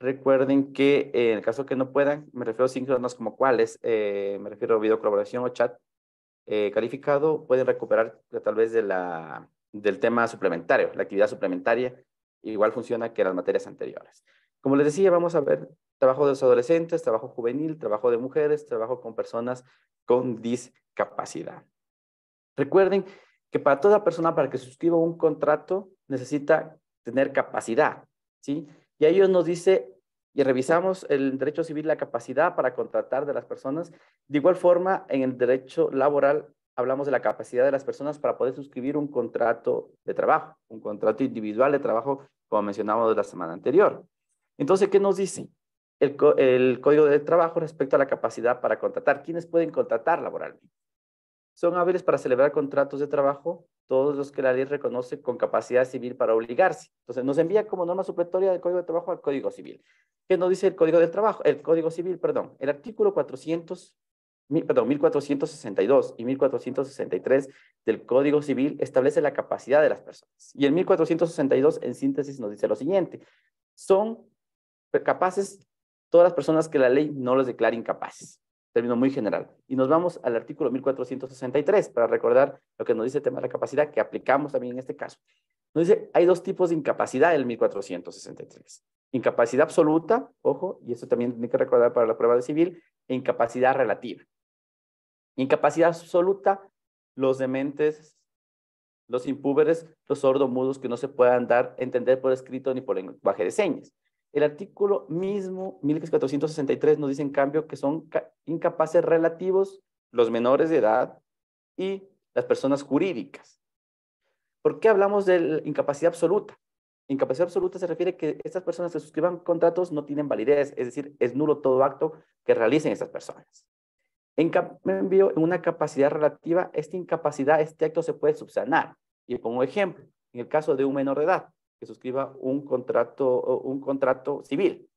Recuerden que en el caso que no puedan, me refiero a síncronos como cuáles, me refiero a video colaboración o chat calificado, pueden recuperar tal vez del tema suplementario, la actividad suplementaria, igual funciona que las materias anteriores. Como les decía, vamos a ver trabajo de los adolescentes, trabajo juvenil, trabajo de mujeres, trabajo con personas con discapacidad. Recuerden que para toda persona, para que suscriba un contrato, necesita tener capacidad, ¿sí? Y a ellos nos dice, y revisamos el derecho civil, la capacidad para contratar de las personas. De igual forma, en el derecho laboral, hablamos de la capacidad de las personas para poder suscribir un contrato de trabajo, un contrato individual de trabajo, como mencionábamos la semana anterior. Entonces, ¿qué nos dice el Código de Trabajo respecto a la capacidad para contratar? ¿Quiénes pueden contratar laboralmente? Son hábiles para celebrar contratos de trabajo todos los que la ley reconoce con capacidad civil para obligarse. Entonces, nos envía como norma supletoria del Código de Trabajo al Código Civil. ¿Qué nos dice el Código del Trabajo? El Código Civil, perdón. El artículo 1462 y 1463 del Código Civil establece la capacidad de las personas. Y el 1462, en síntesis, nos dice lo siguiente. Son capaces todas las personas que la ley no los declare incapaces. Término muy general. Y nos vamos al artículo 1463 para recordar lo que nos dice el tema de la capacidad que aplicamos también en este caso. Nos dice, hay dos tipos de incapacidad en el 1463. Incapacidad absoluta, ojo, y esto también tiene que recordar para la prueba de civil, e incapacidad relativa. Incapacidad absoluta, los dementes, los impúberes, los sordomudos que no se puedan dar, entender por escrito ni por lenguaje de señas. El artículo mismo, 1463, nos dice en cambio que son incapaces relativos los menores de edad y las personas jurídicas. ¿Por qué hablamos de incapacidad absoluta? Incapacidad absoluta se refiere a que estas personas que suscriban contratos no tienen validez, es decir, es nulo todo acto que realicen estas personas. En cambio, en una capacidad relativa, esta incapacidad, este acto se puede subsanar. Y pongo ejemplo, en el caso de un menor de edad que suscriba un contrato civil.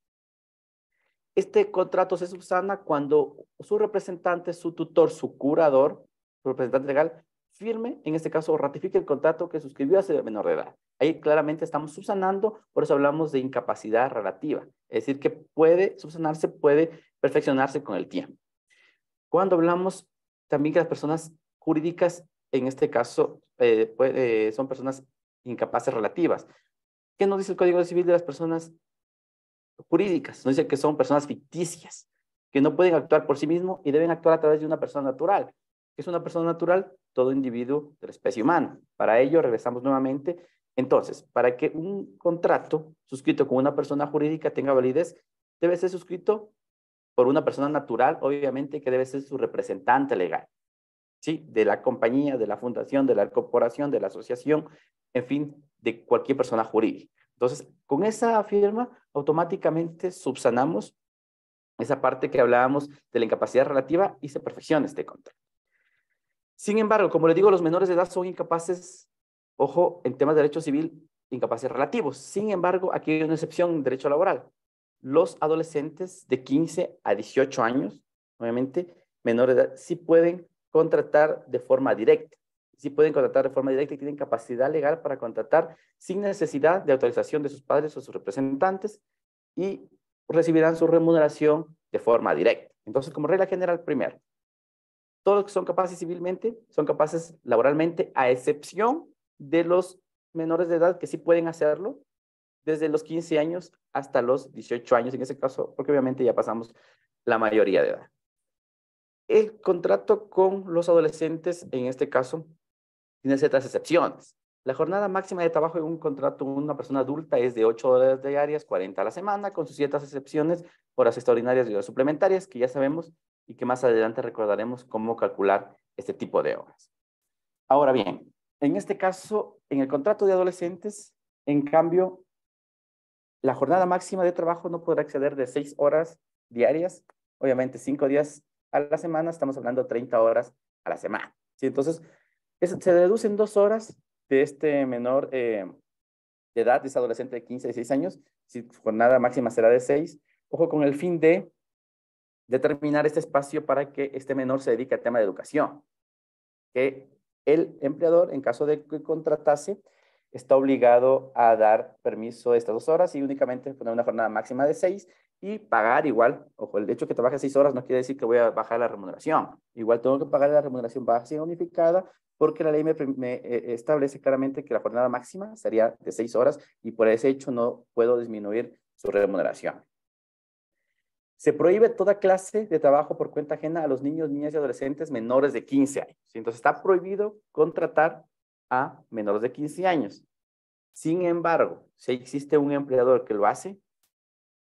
Este contrato se subsana cuando su representante, su tutor, su curador, su representante legal, firme, en este caso, ratifique el contrato que suscribió a ese menor de edad. Ahí claramente estamos subsanando, por eso hablamos de incapacidad relativa. Es decir, que puede subsanarse, puede perfeccionarse con el tiempo. Cuando hablamos también que las personas jurídicas, en este caso, son personas incapaces relativas. ¿Qué nos dice el Código Civil de las personas jurídicas? Nos dice que son personas ficticias, que no pueden actuar por sí mismos y deben actuar a través de una persona natural. ¿Qué es una persona natural? Todo individuo de la especie humana. Para ello, regresamos nuevamente. Entonces, para que un contrato suscrito con una persona jurídica tenga validez, debe ser suscrito por una persona natural, obviamente, que debe ser su representante legal, ¿sí? De la compañía, de la fundación, de la corporación, de la asociación, en fin, de cualquier persona jurídica. Entonces, con esa firma, automáticamente subsanamos esa parte que hablábamos de la incapacidad relativa y se perfecciona este contrato. Sin embargo, como les digo, los menores de edad son incapaces, ojo, en temas de derecho civil, incapaces relativos. Sin embargo, aquí hay una excepción en derecho laboral. Los adolescentes de 15 a 18 años, obviamente, menores de edad, sí pueden contratar de forma directa. Sí pueden contratar de forma directa y tienen capacidad legal para contratar sin necesidad de autorización de sus padres o sus representantes y recibirán su remuneración de forma directa. Entonces, como regla general, primero, todos los que son capaces civilmente son capaces laboralmente, a excepción de los menores de edad que sí pueden hacerlo desde los 15 años hasta los 18 años, en ese caso, porque obviamente ya pasamos la mayoría de edad. El contrato con los adolescentes, en este caso, tiene ciertas excepciones. La jornada máxima de trabajo en un contrato con una persona adulta es de 8 horas diarias, 40 a la semana, con sus ciertas excepciones, horas extraordinarias y horas suplementarias, que ya sabemos y que más adelante recordaremos cómo calcular este tipo de horas. Ahora bien, en este caso, en el contrato de adolescentes, en cambio, la jornada máxima de trabajo no podrá exceder de 6 horas diarias, obviamente 5 días a la semana, estamos hablando de 30 horas a la semana. ¿Sí? Entonces, se reducen 2 horas de este menor de edad, de ese adolescente de 15 a 16 años, si jornada máxima será de 6, ojo, con el fin de determinar este espacio para que este menor se dedique al tema de educación. Que el empleador, en caso de que contratase, está obligado a dar permiso de estas 2 horas y únicamente poner una jornada máxima de 6 y pagar igual. Ojo, el hecho de que trabaje 6 horas no quiere decir que voy a bajar la remuneración. Igual tengo que pagar la remuneración básica unificada porque la ley me establece claramente que la jornada máxima sería de 6 horas y por ese hecho no puedo disminuir su remuneración. Se prohíbe toda clase de trabajo por cuenta ajena a los niños, niñas y adolescentes menores de 15 años. Entonces está prohibido contratar a menores de 15 años. Sin embargo, si existe un empleador que lo hace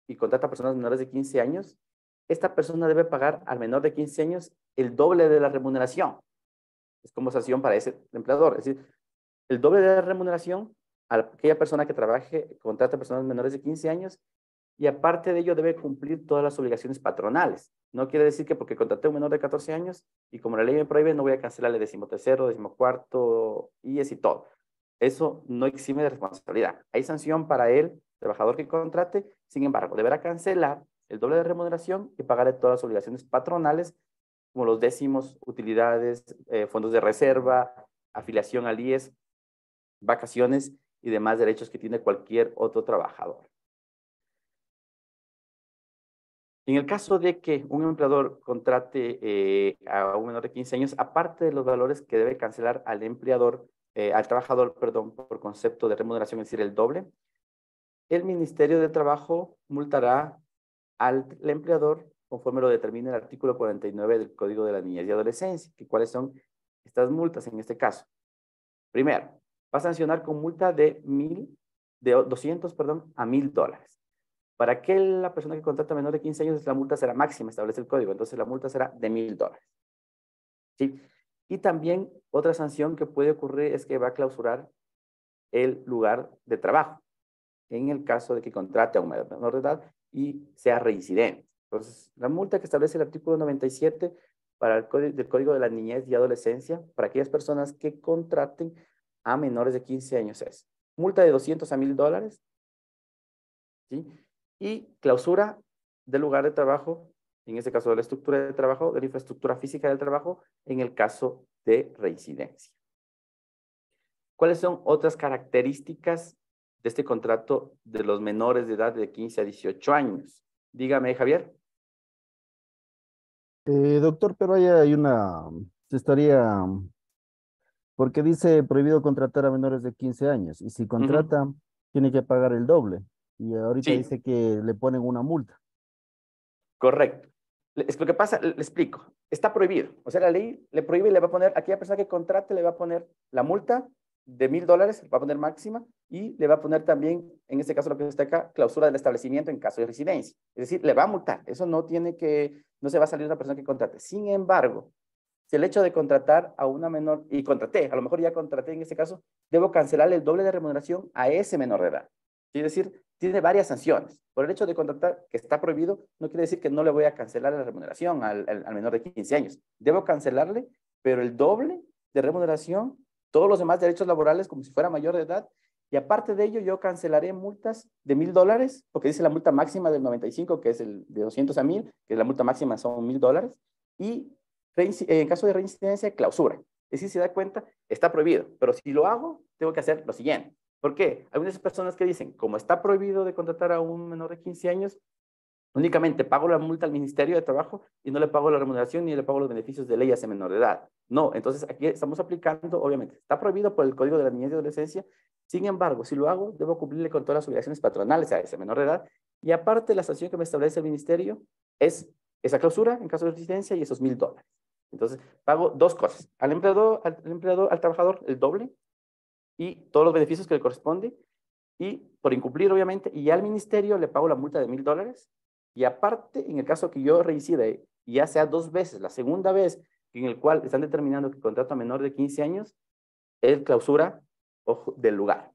y contrata a personas menores de 15 años, esta persona debe pagar al menor de 15 años el doble de la remuneración. Es como sanción para ese empleador. Es decir, el doble de la remuneración a aquella persona que trabaje, contrata a personas menores de 15 años y aparte de ello debe cumplir todas las obligaciones patronales. No quiere decir que porque contraté a un menor de 14 años y como la ley me prohíbe, no voy a cancelarle 13º, 14º, IES y todo. Eso no exime de responsabilidad. Hay sanción para el trabajador que contrate, sin embargo, deberá cancelar el doble de remuneración y pagarle todas las obligaciones patronales, como los décimos, utilidades, fondos de reserva, afiliación al IES, vacaciones y demás derechos que tiene cualquier otro trabajador. En el caso de que un empleador contrate a un menor de 15 años, aparte de los valores que debe cancelar al empleador, al trabajador, perdón, por concepto de remuneración, es decir, el doble, el Ministerio de Trabajo multará al empleador conforme lo determina el artículo 49 del Código de la Niñez y Adolescencia. ¿Cuáles son estas multas en este caso? Primero, va a sancionar con multa de 200, perdón, a $1,000. Para que la persona que contrata a menor de 15 años, la multa será máxima, establece el código. Entonces, la multa será de $1,000. ¿Sí? Y también otra sanción que puede ocurrir es que va a clausurar el lugar de trabajo, en el caso de que contrate a un menor de edad y sea reincidente. Entonces, la multa que establece el artículo 97 para el del Código de la Niñez y Adolescencia, para aquellas personas que contraten a menores de 15 años es multa de 200 a $1,000, ¿sí? Y clausura del lugar de trabajo, en este caso de la estructura de trabajo, de la infraestructura física del trabajo, en el caso de reincidencia. ¿Cuáles son otras características de este contrato de los menores de edad de 15 a 18 años? Dígame, Javier. Doctor, pero ahí hay se estaría, porque dice prohibido contratar a menores de 15 años, y si contrata, tiene que pagar el doble, y ahorita Sí, dice que le ponen una multa. correcto. Es lo que pasa, le explico. Está prohibido. O sea, la ley le prohíbe y le va a poner, a aquella persona que contrate le va a poner la multa de $1,000, va a poner máxima, y le va a poner también, en este caso lo que está acá, clausura del establecimiento en caso de residencia. Es decir, le va a multar. Eso no tiene que, no se va a salir una persona que contrate. Sin embargo, si el hecho de contratar a una menor, y contraté, a lo mejor ya contraté en este caso, debo cancelarle el doble de remuneración a ese menor de edad. Es decir, tiene varias sanciones. Por el hecho de contratar, que está prohibido, no quiere decir que no le voy a cancelar la remuneración al menor de 15 años. Debo cancelarle, pero el doble de remuneración, todos los demás derechos laborales como si fuera mayor de edad, y aparte de ello yo cancelaré multas de $1,000, porque dice la multa máxima del 95, que es el de 200 a 1,000, que la multa máxima son $1,000, y en caso de reincidencia, clausura. Es decir, se da cuenta, está prohibido, pero si lo hago, tengo que hacer lo siguiente. ¿Por qué? Hay muchas personas que dicen, como está prohibido de contratar a un menor de 15 años, únicamente pago la multa al Ministerio de Trabajo y no le pago la remuneración ni le pago los beneficios de ley a ese menor de edad. No, entonces aquí estamos aplicando, obviamente, está prohibido por el Código de la Niñez y Adolescencia. Sin embargo, si lo hago, debo cumplirle con todas las obligaciones patronales a ese menor de edad. Y aparte, la sanción que me establece el Ministerio es esa clausura en caso de residencia y esos $1,000. Entonces, pago dos cosas. Al empleador, al trabajador, el doble y todos los beneficios que le corresponde. Y por incumplir, obviamente, y al ministerio le pago la multa de $1,000. Y aparte, en el caso que yo reincida, ya sea 2 veces, la segunda vez en el cual están determinando que contrato a menor de 15 años, es clausura del lugar.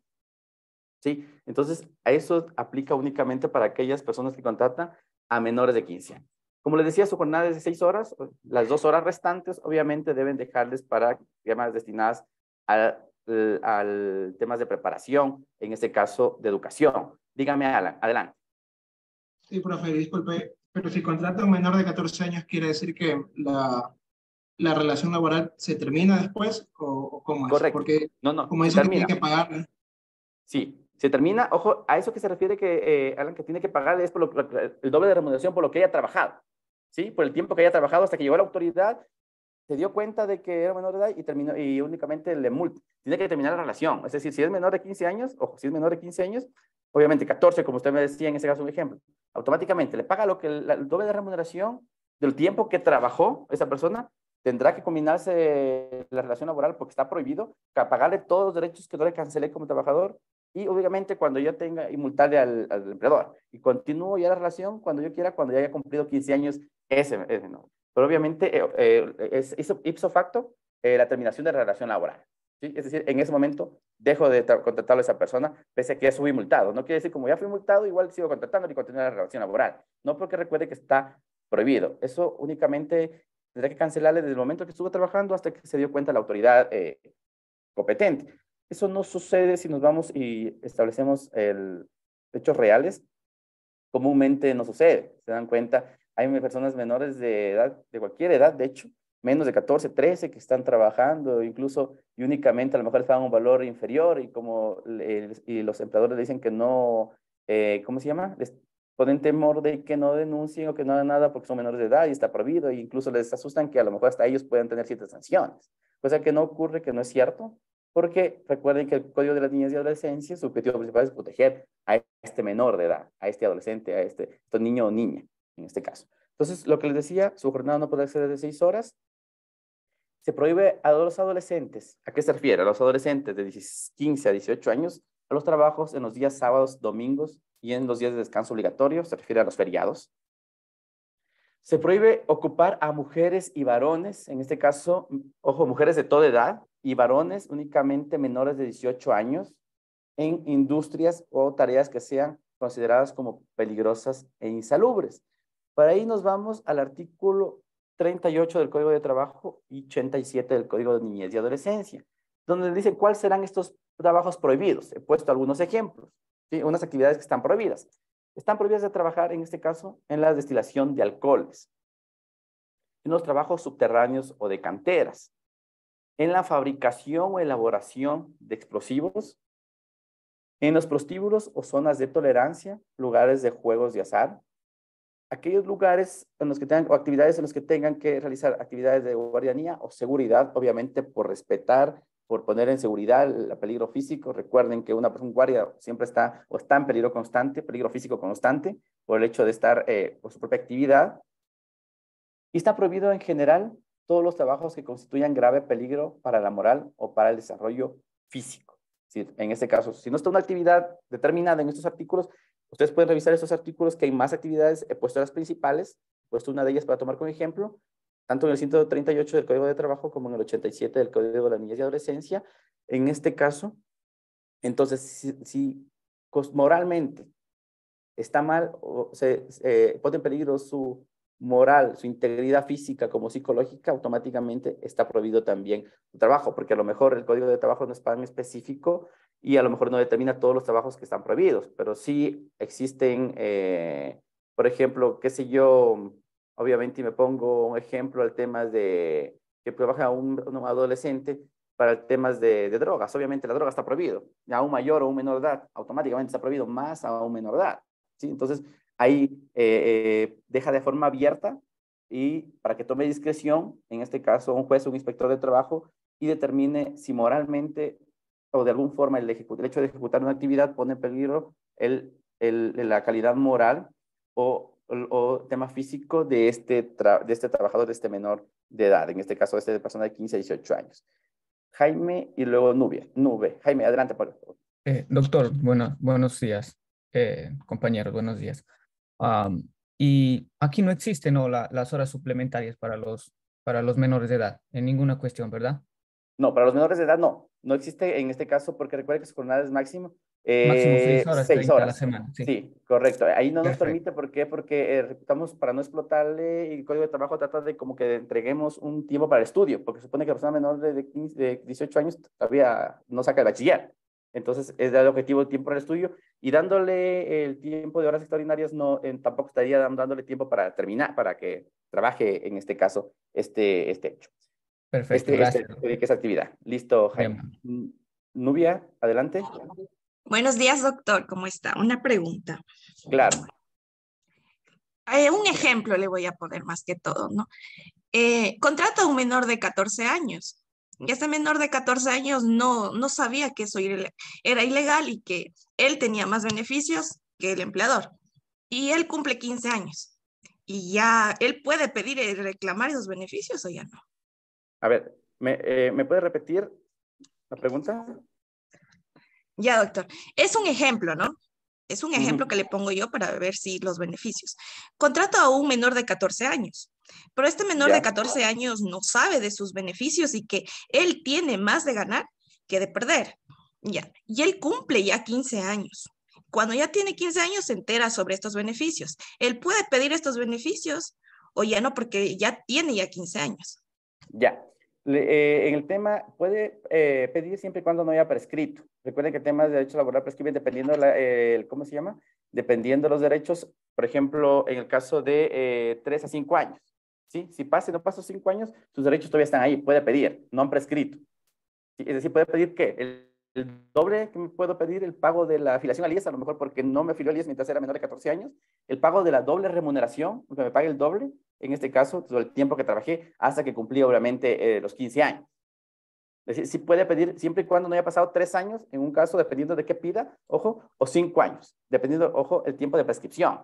¿Sí? Entonces, a eso aplica únicamente para aquellas personas que contratan a menores de 15 años. Como les decía, su jornada es de 6 horas. Las 2 horas restantes, obviamente, deben dejarles para temas destinadas al temas de preparación, en este caso de educación. Dígame, Alan, adelante. Sí, profe, disculpe, pero si contrata a un menor de 14 años, ¿quiere decir que la relación laboral se termina después o cómo es? Correcto. Porque No, como se dice que tiene termina. que pagarle. Sí, se termina, ojo, a eso que se refiere que, Alan, que tiene que pagar es por el doble de remuneración por lo que haya trabajado, ¿sí? Por el tiempo que haya trabajado hasta que llegó a la autoridad, se dio cuenta de que era menor de edad y terminó, y únicamente le multa. Tiene que terminar la relación. Es decir, si es menor de 15 años, ojo, si es menor de 15 años, obviamente 14, como usted me decía en ese caso un ejemplo, automáticamente le paga lo que el doble de remuneración del tiempo que trabajó esa persona, tendrá que combinarse la relación laboral porque está prohibido, pagarle todos los derechos que no le cancelé como trabajador y obviamente cuando yo tenga y multarle al empleador. Y continúo ya la relación cuando yo quiera, cuando ya haya cumplido 15 años ese no. Pero obviamente es ipso facto la terminación de la relación laboral. ¿Sí? Es decir, en ese momento dejo de contratarlo a esa persona, pese a que ya fui multado. No quiere decir, como ya fui multado, igual sigo contratando y continúo la relación laboral. No porque recuerde que está prohibido. Eso únicamente tendrá que cancelarle desde el momento que estuvo trabajando hasta que se dio cuenta la autoridad competente. Eso no sucede si nos vamos y establecemos hechos reales. Comúnmente no sucede. Se dan cuenta, hay personas menores de edad, de cualquier edad, de hecho, menos de 14, 13, que están trabajando, incluso y únicamente a lo mejor les pagan un valor inferior y como y los empleadores dicen que no, ¿cómo se llama? Les ponen temor de que no denuncien o que no hagan nada porque son menores de edad y está prohibido, e incluso les asustan que a lo mejor hasta ellos puedan tener ciertas sanciones, cosa que no ocurre, que no es cierto, porque recuerden que el Código de la Niñez y Adolescencia, su objetivo principal es proteger a este menor de edad, a este adolescente, a este niño o niña, en este caso. Entonces, lo que les decía, su jornada no puede exceder de 6 horas. Se prohíbe a los adolescentes, ¿a qué se refiere? A los adolescentes de 15 a 18 años, a los trabajos en los días sábados, domingos y en los días de descanso obligatorio, se refiere a los feriados. Se prohíbe ocupar a mujeres y varones, en este caso, ojo, mujeres de toda edad y varones únicamente menores de 18 años en industrias o tareas que sean consideradas como peligrosas e insalubres. Para ahí nos vamos al artículo 38 del Código de Trabajo y 87 del Código de Niñez y Adolescencia, donde dicen cuáles serán estos trabajos prohibidos. He puesto algunos ejemplos, ¿sí? Unas actividades que están prohibidas. Están prohibidas de trabajar, en este caso, en la destilación de alcoholes, en los trabajos subterráneos o de canteras, en la fabricación o elaboración de explosivos, en los prostíbulos o zonas de tolerancia, lugares de juegos de azar, aquellos lugares en los que tengan, o actividades en los que tengan que realizar actividades de guardianía o seguridad, obviamente por respetar, por poner en seguridad el peligro físico. Recuerden que una persona guardia siempre está o está en peligro constante, peligro físico constante, por el hecho de estar por su propia actividad. Y está prohibido en general todos los trabajos que constituyan grave peligro para la moral o para el desarrollo físico. Sí, en este caso, si no está una actividad determinada en estos artículos, ustedes pueden revisar estos artículos que hay más actividades, he puesto las principales, he puesto una de ellas para tomar como ejemplo, tanto en el 138 del Código de Trabajo como en el 87 del Código de la Niñez y Adolescencia. En este caso, entonces, si moralmente está mal o se pone en peligro su moral, su integridad física como psicológica, automáticamente está prohibido también su trabajo, porque a lo mejor el Código de Trabajo no es tan específico y a lo mejor no determina todos los trabajos que están prohibidos, pero sí existen, por ejemplo, qué sé yo, obviamente, y me pongo un ejemplo al tema de que trabaja un adolescente para temas de drogas. Obviamente la droga está prohibido, a un mayor o un menor de edad, automáticamente está prohibido más a un menor de edad. ¿Sí? Entonces, ahí deja de forma abierta y para que tome discreción, en este caso un juez o un inspector de trabajo, y determine si moralmente o de alguna forma el hecho de ejecutar una actividad pone en peligro la calidad moral o tema físico de este trabajador, de este menor de edad, en este caso de persona de 15 a 18 años. Jaime y luego Nube. Jaime, adelante, por favor. Doctor, buenos días. Compañeros, buenos días. Y aquí no existen, ¿no? Las horas suplementarias para los menores de edad, en ninguna cuestión, ¿verdad? No, para los menores de edad no. No existe en este caso porque recuerda que su jornada es máximo. Máximo 6 horas, 6 30 a la horas. semana. Sí, Sí, correcto. Ahí no nos perfecto. permite, ¿por qué? Porque reputamos para no explotarle y el Código de Trabajo trata de como que entreguemos un tiempo para el estudio, porque supone que la persona menor de 18 años todavía no saca el bachiller. Entonces, es el objetivo el tiempo para el estudio y dándole el tiempo de horas extraordinarias, no, tampoco estaría dándole tiempo para terminar, para que trabaje en este caso este hecho. Perfecto, gracias. Que es actividad. Listo, Jaime. Bien. Nubia, adelante. Buenos días, doctor. ¿Cómo está? Una pregunta. Claro. Un ejemplo le voy a poner más que todo, ¿no? Contrata a un menor de 14 años. Y ese menor de 14 años no sabía que eso era ilegal y que él tenía más beneficios que el empleador. Y él cumple 15 años. Y ya él puede pedir y reclamar esos beneficios o ya no. A ver, ¿me puede repetir la pregunta? Ya, doctor. Es un ejemplo, ¿no? Es un ejemplo Ujú. que le pongo yo para ver si los beneficios. Contrato a un menor de 14 años, pero este menor de Ya, 14 años no sabe de sus beneficios y que él tiene más de ganar que de perder. Ya, y él cumple ya 15 años. Cuando ya tiene 15 años se entera sobre estos beneficios. Él puede pedir estos beneficios o ya no porque ya tiene ya 15 años. ya. En el tema, puede pedir siempre y cuando no haya prescrito. Recuerden que temas de derecho laboral prescriben dependiendo, ¿cómo se llama? Dependiendo de los derechos, por ejemplo, en el caso de 3 a 5 años. ¿Sí? Si pasa y no pasa 5 años, sus derechos todavía están ahí, puede pedir, no han prescrito. ¿Sí? Es decir, puede pedir ¿qué? El doble que me puedo pedir, el pago de la afiliación al IES, a lo mejor porque no me afilió al IES mientras era menor de 14 años, el pago de la doble remuneración, que me pague el doble, en este caso, todo el tiempo que trabajé, hasta que cumplí obviamente los 15 años. Es decir, sí puede pedir siempre y cuando no haya pasado 3 años, en un caso, dependiendo de qué pida, ojo, o 5 años, dependiendo, ojo, el tiempo de prescripción.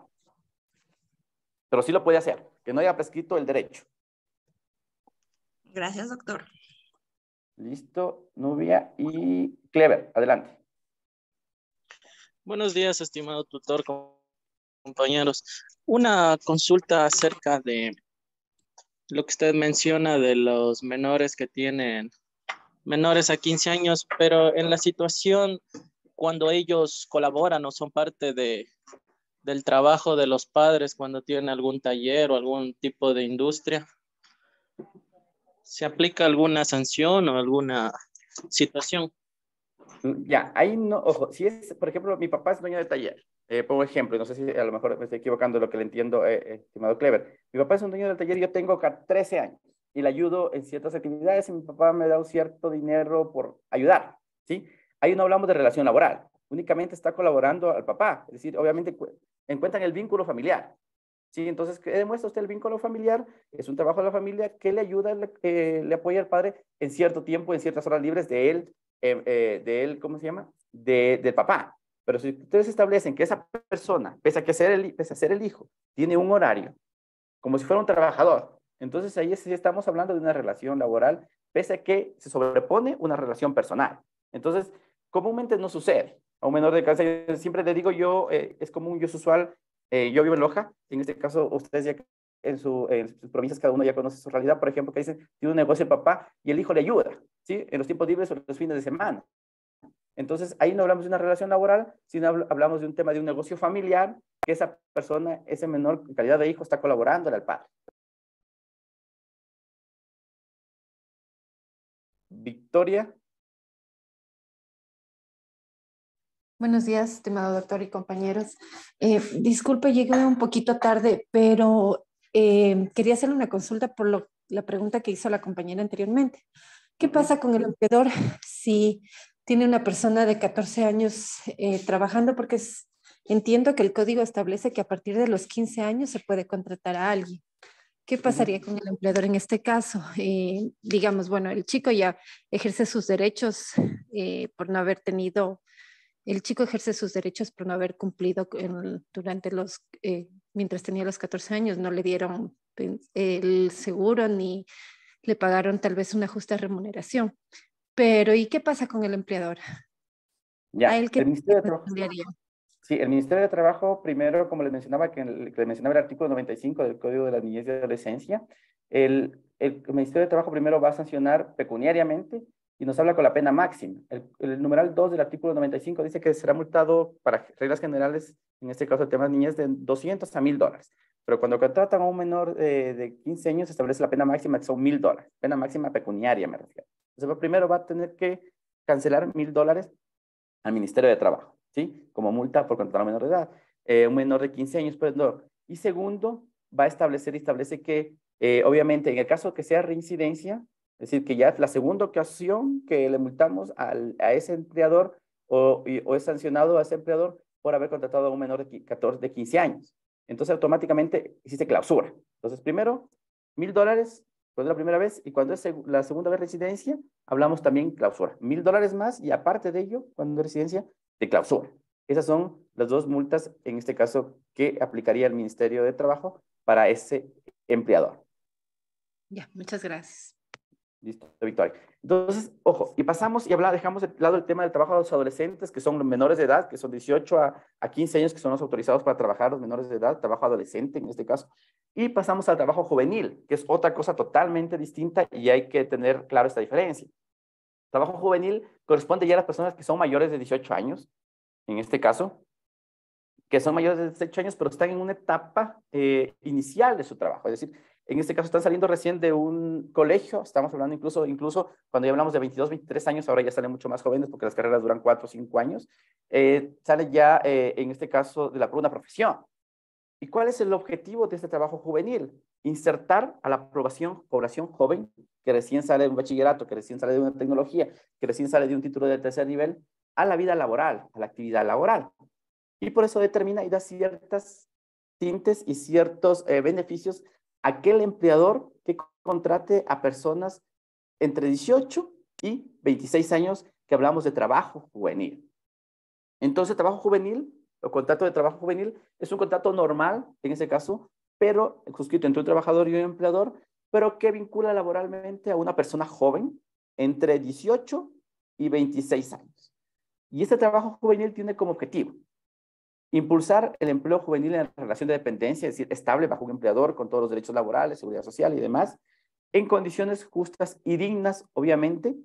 Pero sí lo puede hacer, que no haya prescrito el derecho. Gracias, doctor. Listo, Nubia y Clever, adelante. Buenos días, estimado tutor, compañeros. Una consulta acerca de lo que usted menciona de los menores que tienen menores a 15 años, pero en la situación cuando ellos colaboran o son parte del trabajo de los padres, cuando tienen algún taller o algún tipo de industria, ¿se aplica alguna sanción o alguna situación? Ya, ahí no, ojo, si es, por ejemplo, mi papá es dueño de taller, pongo ejemplo, no sé si a lo mejor me estoy equivocando de lo que le entiendo, estimado Clever. Mi papá es un dueño del taller y yo tengo 13 años y le ayudo en ciertas actividades y mi papá me da un cierto dinero por ayudar, ¿sí? Ahí no hablamos de relación laboral, únicamente está colaborando al papá, es decir, obviamente encuentran el vínculo familiar, ¿sí? Entonces, ¿qué demuestra usted el vínculo familiar? Es un trabajo de la familia que le ayuda, le apoya al padre en cierto tiempo, en ciertas horas libres de él, ¿cómo se llama? Del papá. Pero si ustedes establecen que esa persona, pese a ser el hijo, tiene un horario, como si fuera un trabajador, entonces ahí sí estamos hablando de una relación laboral, pese a que se sobrepone una relación personal. Entonces, comúnmente no sucede. A un menor de casa, siempre le digo yo, es común, yo es usual, yo vivo en Loja, en este caso ustedes ya en sus provincias cada uno ya conoce su realidad, por ejemplo, que dicen, tiene un negocio el papá y el hijo le ayuda, ¿sí? En los tiempos libres o los fines de semana. Entonces, ahí no hablamos de una relación laboral, sino hablamos de un tema de un negocio familiar, que esa persona, ese menor en calidad de hijo, está colaborando al padre. Victoria. Buenos días, estimado doctor y compañeros. Disculpe, llegué un poquito tarde, pero quería hacerle una consulta por la pregunta que hizo la compañera anteriormente. ¿Qué pasa con el empleador si tiene una persona de 14 años trabajando? Porque entiendo que el código establece que a partir de los 15 años se puede contratar a alguien. ¿Qué pasaría con el empleador en este caso? Digamos, bueno, el chico ya ejerce sus derechos por no haber tenido el chico ejerce sus derechos por no haber cumplido mientras tenía los 14 años, no le dieron el seguro ni le pagaron tal vez una justa remuneración. Pero, ¿y qué pasa con el empleador? ¿A Ya, él qué el Ministerio de Trabajo. cambiaría? Sí, el Ministerio de Trabajo, primero, como les mencionaba, que les mencionaba el artículo 95 del Código de la Niñez y Adolescencia, el Ministerio de Trabajo primero va a sancionar pecuniariamente y nos habla con la pena máxima. El numeral 2 del artículo 95 dice que será multado para reglas generales, en este caso el tema de niñez, de 200 a $1,000. Pero cuando contratan a un menor de 15 años, se establece la pena máxima que son $1,000. Pena máxima pecuniaria, me refiero. Entonces, primero va a tener que cancelar $1,000 al Ministerio de Trabajo, ¿sí? Como multa por contratar a un menor de edad. Un menor de 15 años, pues no. Y segundo, va a establece que, obviamente, en el caso que sea reincidencia, es decir, que ya es la segunda ocasión que le multamos a ese empleador, o es sancionado a ese empleador por haber contratado a un menor de 15 años. Entonces, automáticamente existe clausura. Entonces, primero, $1,000 cuando es la primera vez, y cuando es la segunda vez residencia, hablamos también clausura. $1,000 más, y aparte de ello, cuando es residencia, de clausura. Esas son las dos multas, en este caso, que aplicaría el Ministerio de Trabajo para ese empleador. Ya, muchas gracias. Listo, Victoria. Entonces, ojo, y pasamos y dejamos de lado el tema del trabajo de los adolescentes, que son los menores de edad, que son 18 a 15 años, que son los autorizados para trabajar, los menores de edad, trabajo adolescente en este caso, y pasamos al trabajo juvenil, que es otra cosa totalmente distinta y hay que tener claro esta diferencia. Trabajo juvenil corresponde ya a las personas que son mayores de 18 años, en este caso, que son mayores de 18 años, pero están en una etapa inicial de su trabajo, es decir, en este caso están saliendo recién de un colegio, estamos hablando incluso cuando ya hablamos de 22, 23 años, ahora ya salen mucho más jóvenes porque las carreras duran 4 o 5 años, sale ya en este caso de por una profesión. ¿Y cuál es el objetivo de este trabajo juvenil? Insertar a la población joven que recién sale de un bachillerato, que recién sale de una tecnología, que recién sale de un título de tercer nivel, a la vida laboral, a la actividad laboral. Y por eso determina y da ciertas tintes y ciertos beneficios a aquel empleador que contrate a personas entre 18 y 26 años, que hablamos de trabajo juvenil. Entonces, trabajo juvenil o contrato de trabajo juvenil es un contrato normal, en ese caso, pero suscrito entre un trabajador y un empleador, pero que vincula laboralmente a una persona joven entre 18 y 26 años. Y este trabajo juvenil tiene como objetivo impulsar el empleo juvenil en relación de dependencia, es decir, estable bajo un empleador con todos los derechos laborales, seguridad social y demás, en condiciones justas y dignas, obviamente,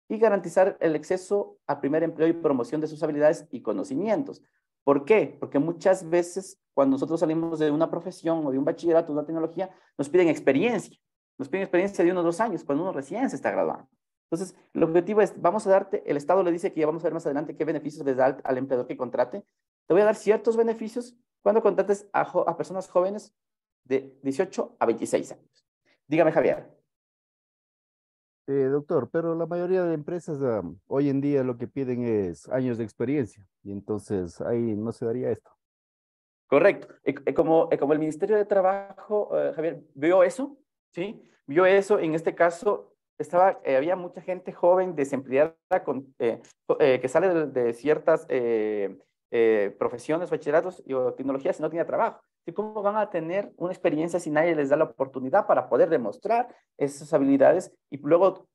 y garantizar el acceso a primer empleo y promoción de sus habilidades y conocimientos. ¿Por qué? Porque muchas veces cuando nosotros salimos de una profesión o de un bachillerato, de una tecnología, nos piden experiencia de 1 o 2 años, cuando uno recién se está graduando. Entonces, el objetivo es, vamos a darte, el Estado le dice que ya vamos a ver más adelante qué beneficios les da al empleador que contrate. Te voy a dar ciertos beneficios cuando contrates a personas jóvenes de 18 a 26 años. Dígame, Javier. Doctor, pero la mayoría de empresas hoy en día lo que piden es años de experiencia y entonces ahí no se daría esto. Correcto. Como el Ministerio de Trabajo, Javier, vio eso, ¿sí? Vio eso, en este caso, había mucha gente joven desempleada que sale de ciertas profesiones, bachilleratos o tecnologías y no tiene trabajo. ¿Y cómo van a tener una experiencia si nadie les da la oportunidad para poder demostrar esas habilidades y luego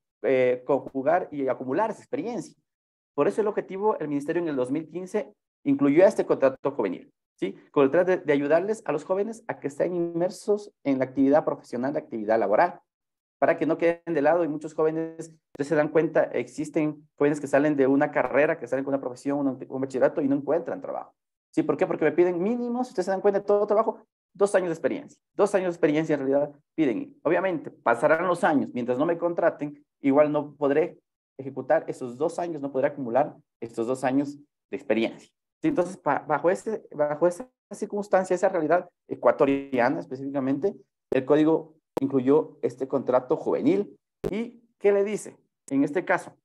conjugar y acumular esa experiencia? Por eso el objetivo, el Ministerio en el 2015 incluyó a este contrato juvenil, ¿sí? Con el trato de ayudarles a los jóvenes a que estén inmersos en la actividad profesional, la actividad laboral, para que no queden de lado. Y muchos jóvenes, ustedes se dan cuenta, existen jóvenes que salen de una carrera, que salen con una profesión, un bachillerato y no encuentran trabajo. ¿Sí? ¿Por qué? Porque me piden mínimos, ustedes se dan cuenta de todo trabajo, 2 años de experiencia. 2 años de experiencia en realidad piden. Obviamente, pasarán los años, mientras no me contraten, igual no podré ejecutar esos 2 años, no podré acumular estos 2 años de experiencia. ¿Sí? Entonces, bajo esa circunstancia, esa realidad ecuatoriana específicamente, el código incluyó este contrato juvenil. ¿Y qué le dice? En este caso,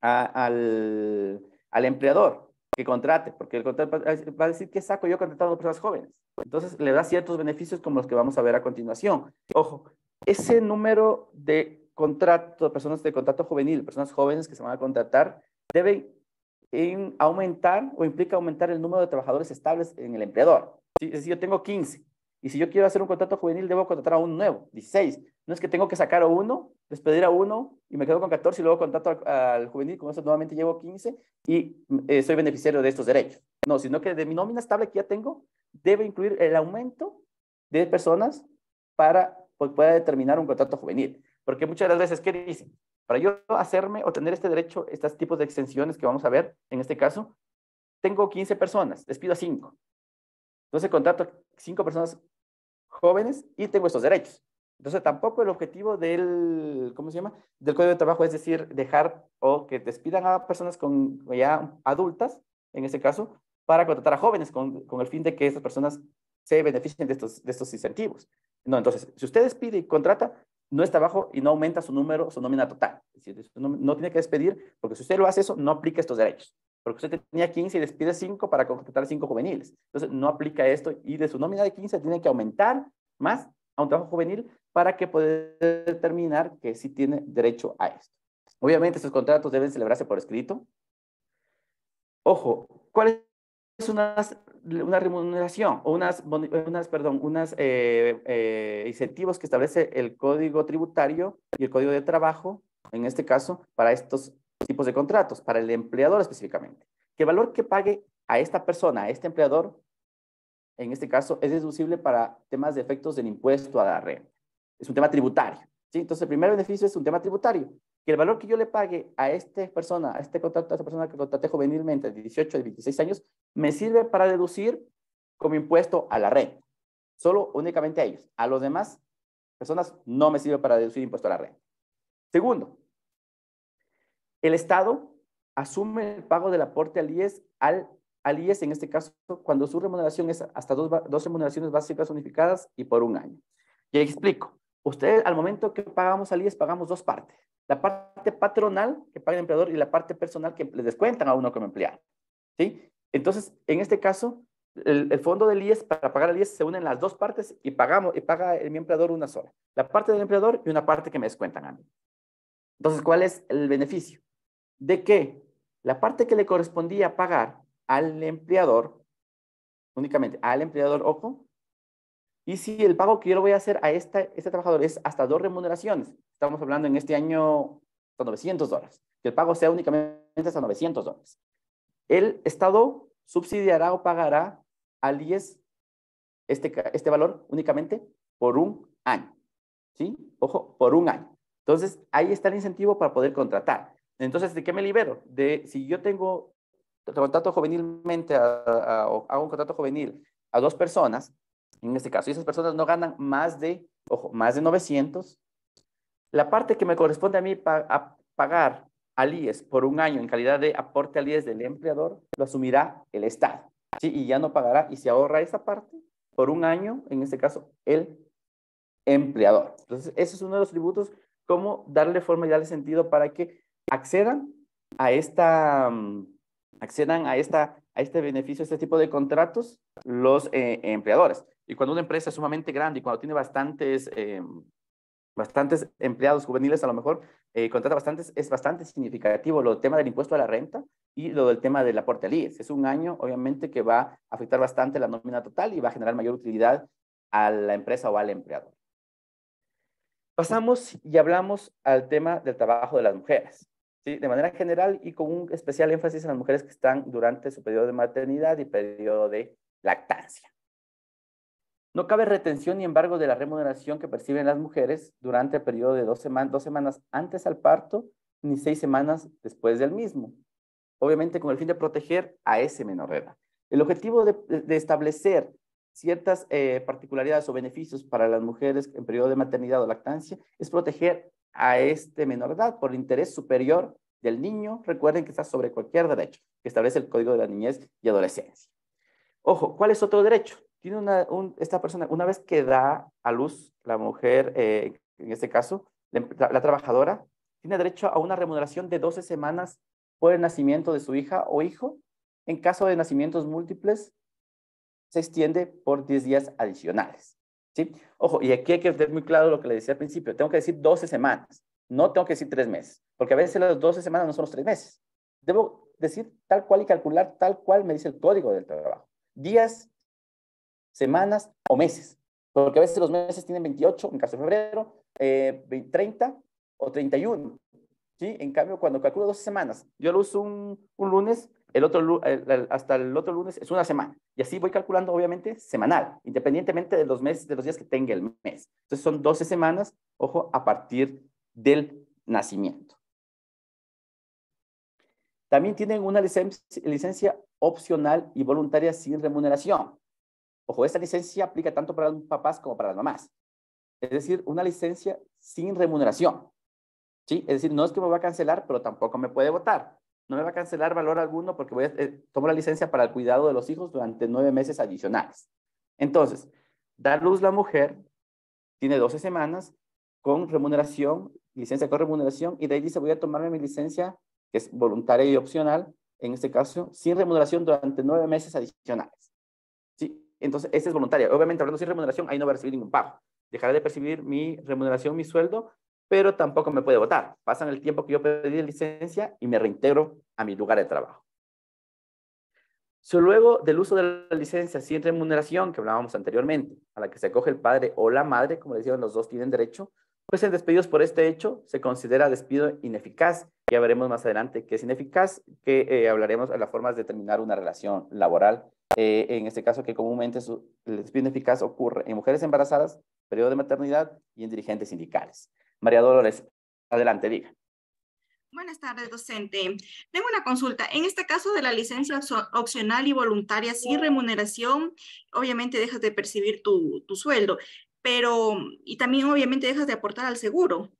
al empleador que contrate, porque el contrato va a decir, ¿qué saco yo contratando a personas jóvenes? Entonces, le da ciertos beneficios como los que vamos a ver a continuación. Ojo, ese número de contrato, personas de contrato juvenil, personas jóvenes que se van a contratar, debe aumentar o implica aumentar el número de trabajadores estables en el empleador. ¿Sí? Es decir, yo tengo 15. Y si yo quiero hacer un contrato juvenil, debo contratar a un nuevo, 16. No es que tengo que sacar a uno, despedir a uno y me quedo con 14 y luego contrato al juvenil, con eso nuevamente llevo 15 y soy beneficiario de estos derechos. No, sino que de mi nómina estable que ya tengo, debe incluir el aumento de personas para pueda determinar un contrato juvenil. Porque muchas de las veces, ¿qué dicen? Para yo hacerme o tener este derecho, estos tipos de exenciones que vamos a ver en este caso, tengo 15 personas, despido a 5. Entonces contrato a 5 personas jóvenes y tengo estos derechos. Entonces tampoco el objetivo del, ¿cómo se llama? Del Código de Trabajo es decir, dejar o que despidan a personas ya adultas, en este caso, para contratar a jóvenes con el fin de que esas personas se beneficien de estos incentivos. No, entonces, si usted despide y contrata, no es trabajo y no aumenta su número, su nómina total. Es decir, no tiene que despedir, porque si usted lo hace eso, no aplica estos derechos. porque usted tenía 15 y despide 5 para contratar 5 juveniles. Entonces, no aplica esto y de su nómina de 15 tiene que aumentar más a un trabajo juvenil para que pueda determinar que sí tiene derecho a esto. Obviamente, estos contratos deben celebrarse por escrito. Ojo, ¿cuál es una remuneración o unos incentivos que establece el Código Tributario y el Código de Trabajo, en este caso, para estos tipos de contratos, para el empleador específicamente? Que el valor que pague a esta persona, a este empleador, en este caso, es deducible para temas de efectos del impuesto a la renta. Es un tema tributario, ¿sí? Entonces, el primer beneficio es un tema tributario. Que el valor que yo le pague a esta persona, a este contrato, a esta persona que contraté juvenilmente de 18 a 26 años, me sirve para deducir como impuesto a la renta. Solo, únicamente a ellos. A los demás personas no me sirve para deducir impuesto a la renta. Segundo, el Estado asume el pago del aporte al IES, al IES en este caso, cuando su remuneración es hasta dos remuneraciones básicas unificadas y por un año. Y explico. Ustedes, al momento que pagamos al IES, pagamos dos partes. La parte patronal que paga el empleador y la parte personal que le descuentan a uno como empleado, ¿sí? Entonces, en este caso, el fondo del IES, para pagar el IES, se unen las dos partes y paga mi empleador una sola. La parte del empleador y una parte que me descuentan a mí. Entonces, ¿cuál es el beneficio? De que la parte que le correspondía pagar al empleador, únicamente al empleador, ojo, y si el pago que yo le voy a hacer a este trabajador es hasta dos remuneraciones, estamos hablando en este año hasta $900, que el pago sea únicamente hasta $900. El Estado subsidiará o pagará al IES este valor únicamente por un año, ¿sí? Ojo, por un año. Entonces, ahí está el incentivo para poder contratar. Entonces, ¿de qué me libero? Si yo tengo contrato juvenilmente, o hago un contrato juvenil a dos personas, en este caso, y esas personas no ganan más de 900, la parte que me corresponde a mí pagar al IES por un año en calidad de aporte al IES del empleador, lo asumirá el Estado, ¿sí? Y ya no pagará y se ahorra esa parte por un año, en este caso, el empleador. Entonces, ese es uno de los tributos, cómo darle forma y darle sentido para que accedan a este beneficio, a este tipo de contratos, los empleadores. Y cuando una empresa es sumamente grande y cuando tiene bastantes empleados juveniles, a lo mejor contrata bastantes, es bastante significativo lo del tema del impuesto a la renta y lo del tema del aporte al IES. Es un año, obviamente, que va a afectar bastante la nómina total y va a generar mayor utilidad a la empresa o al empleador. Pasamos y hablamos al tema del trabajo de las mujeres, ¿sí? De manera general y con un especial énfasis en las mujeres que están durante su periodo de maternidad y periodo de lactancia. No cabe retención ni embargo de la remuneración que perciben las mujeres durante el periodo de 2 semanas antes al parto, ni 6 semanas después del mismo. Obviamente con el fin de proteger a ese menor de edad. El objetivo de establecer ciertas particularidades o beneficios para las mujeres en periodo de maternidad o lactancia es proteger a este menor de edad por el interés superior del niño. Recuerden que está sobre cualquier derecho que establece el Código de la Niñez y Adolescencia. Ojo, ¿cuál es otro derecho? Tiene esta persona, una vez que da a luz la mujer, en este caso, la trabajadora, tiene derecho a una remuneración de 12 semanas por el nacimiento de su hija o hijo. En caso de nacimientos múltiples, se extiende por 10 días adicionales, ¿sí? Ojo, y aquí hay que tener muy claro lo que le decía al principio. Tengo que decir 12 semanas, no tengo que decir 3 meses, porque a veces las 12 semanas no son los 3 meses. Debo decir tal cual y calcular tal cual me dice el Código del Trabajo. Días, semanas o meses, porque a veces los meses tienen 28, en caso de febrero, 30 o 31, ¿sí? En cambio, cuando calculo 12 semanas, yo lo uso un lunes, hasta el otro lunes es una semana, y así voy calculando, obviamente, semanal, independientemente de los meses, de los días que tenga el mes. Entonces son 12 semanas, ojo, a partir del nacimiento. También tienen una licencia opcional y voluntaria sin remuneración. Ojo, esta licencia aplica tanto para los papás como para las mamás. Es decir, una licencia sin remuneración, ¿sí? Es decir, no es que me va a cancelar, pero tampoco me puede votar. No me va a cancelar valor alguno porque tomo la licencia para el cuidado de los hijos durante 9 meses adicionales. Entonces, da luz la mujer, tiene 12 semanas con remuneración, licencia con remuneración, y de ahí dice, voy a tomarme mi licencia, que es voluntaria y opcional, en este caso, sin remuneración durante 9 meses adicionales. ¿Sí? Entonces, esta es voluntaria. Obviamente, hablando sin remuneración, ahí no va a recibir ningún pago. Dejaré de percibir mi remuneración, mi sueldo, pero tampoco me puede votar. Pasan el tiempo que yo pedí de licencia y me reintegro a mi lugar de trabajo. Si luego del uso de la licencia sin remuneración, que hablábamos anteriormente, a la que se acoge el padre o la madre, como decían, los dos tienen derecho, pues en despedidos por este hecho se considera despido ineficaz. Ya veremos más adelante qué es ineficaz, que hablaremos de las formas de terminar una relación laboral. En este caso, que comúnmente el despido ineficaz ocurre en mujeres embarazadas, periodo de maternidad y en dirigentes sindicales. María Dolores, adelante, diga. Buenas tardes, docente. Tengo una consulta. En este caso de la licencia opcional y voluntaria sin remuneración, obviamente dejas de percibir tu sueldo, pero, y también obviamente dejas de aportar al seguro,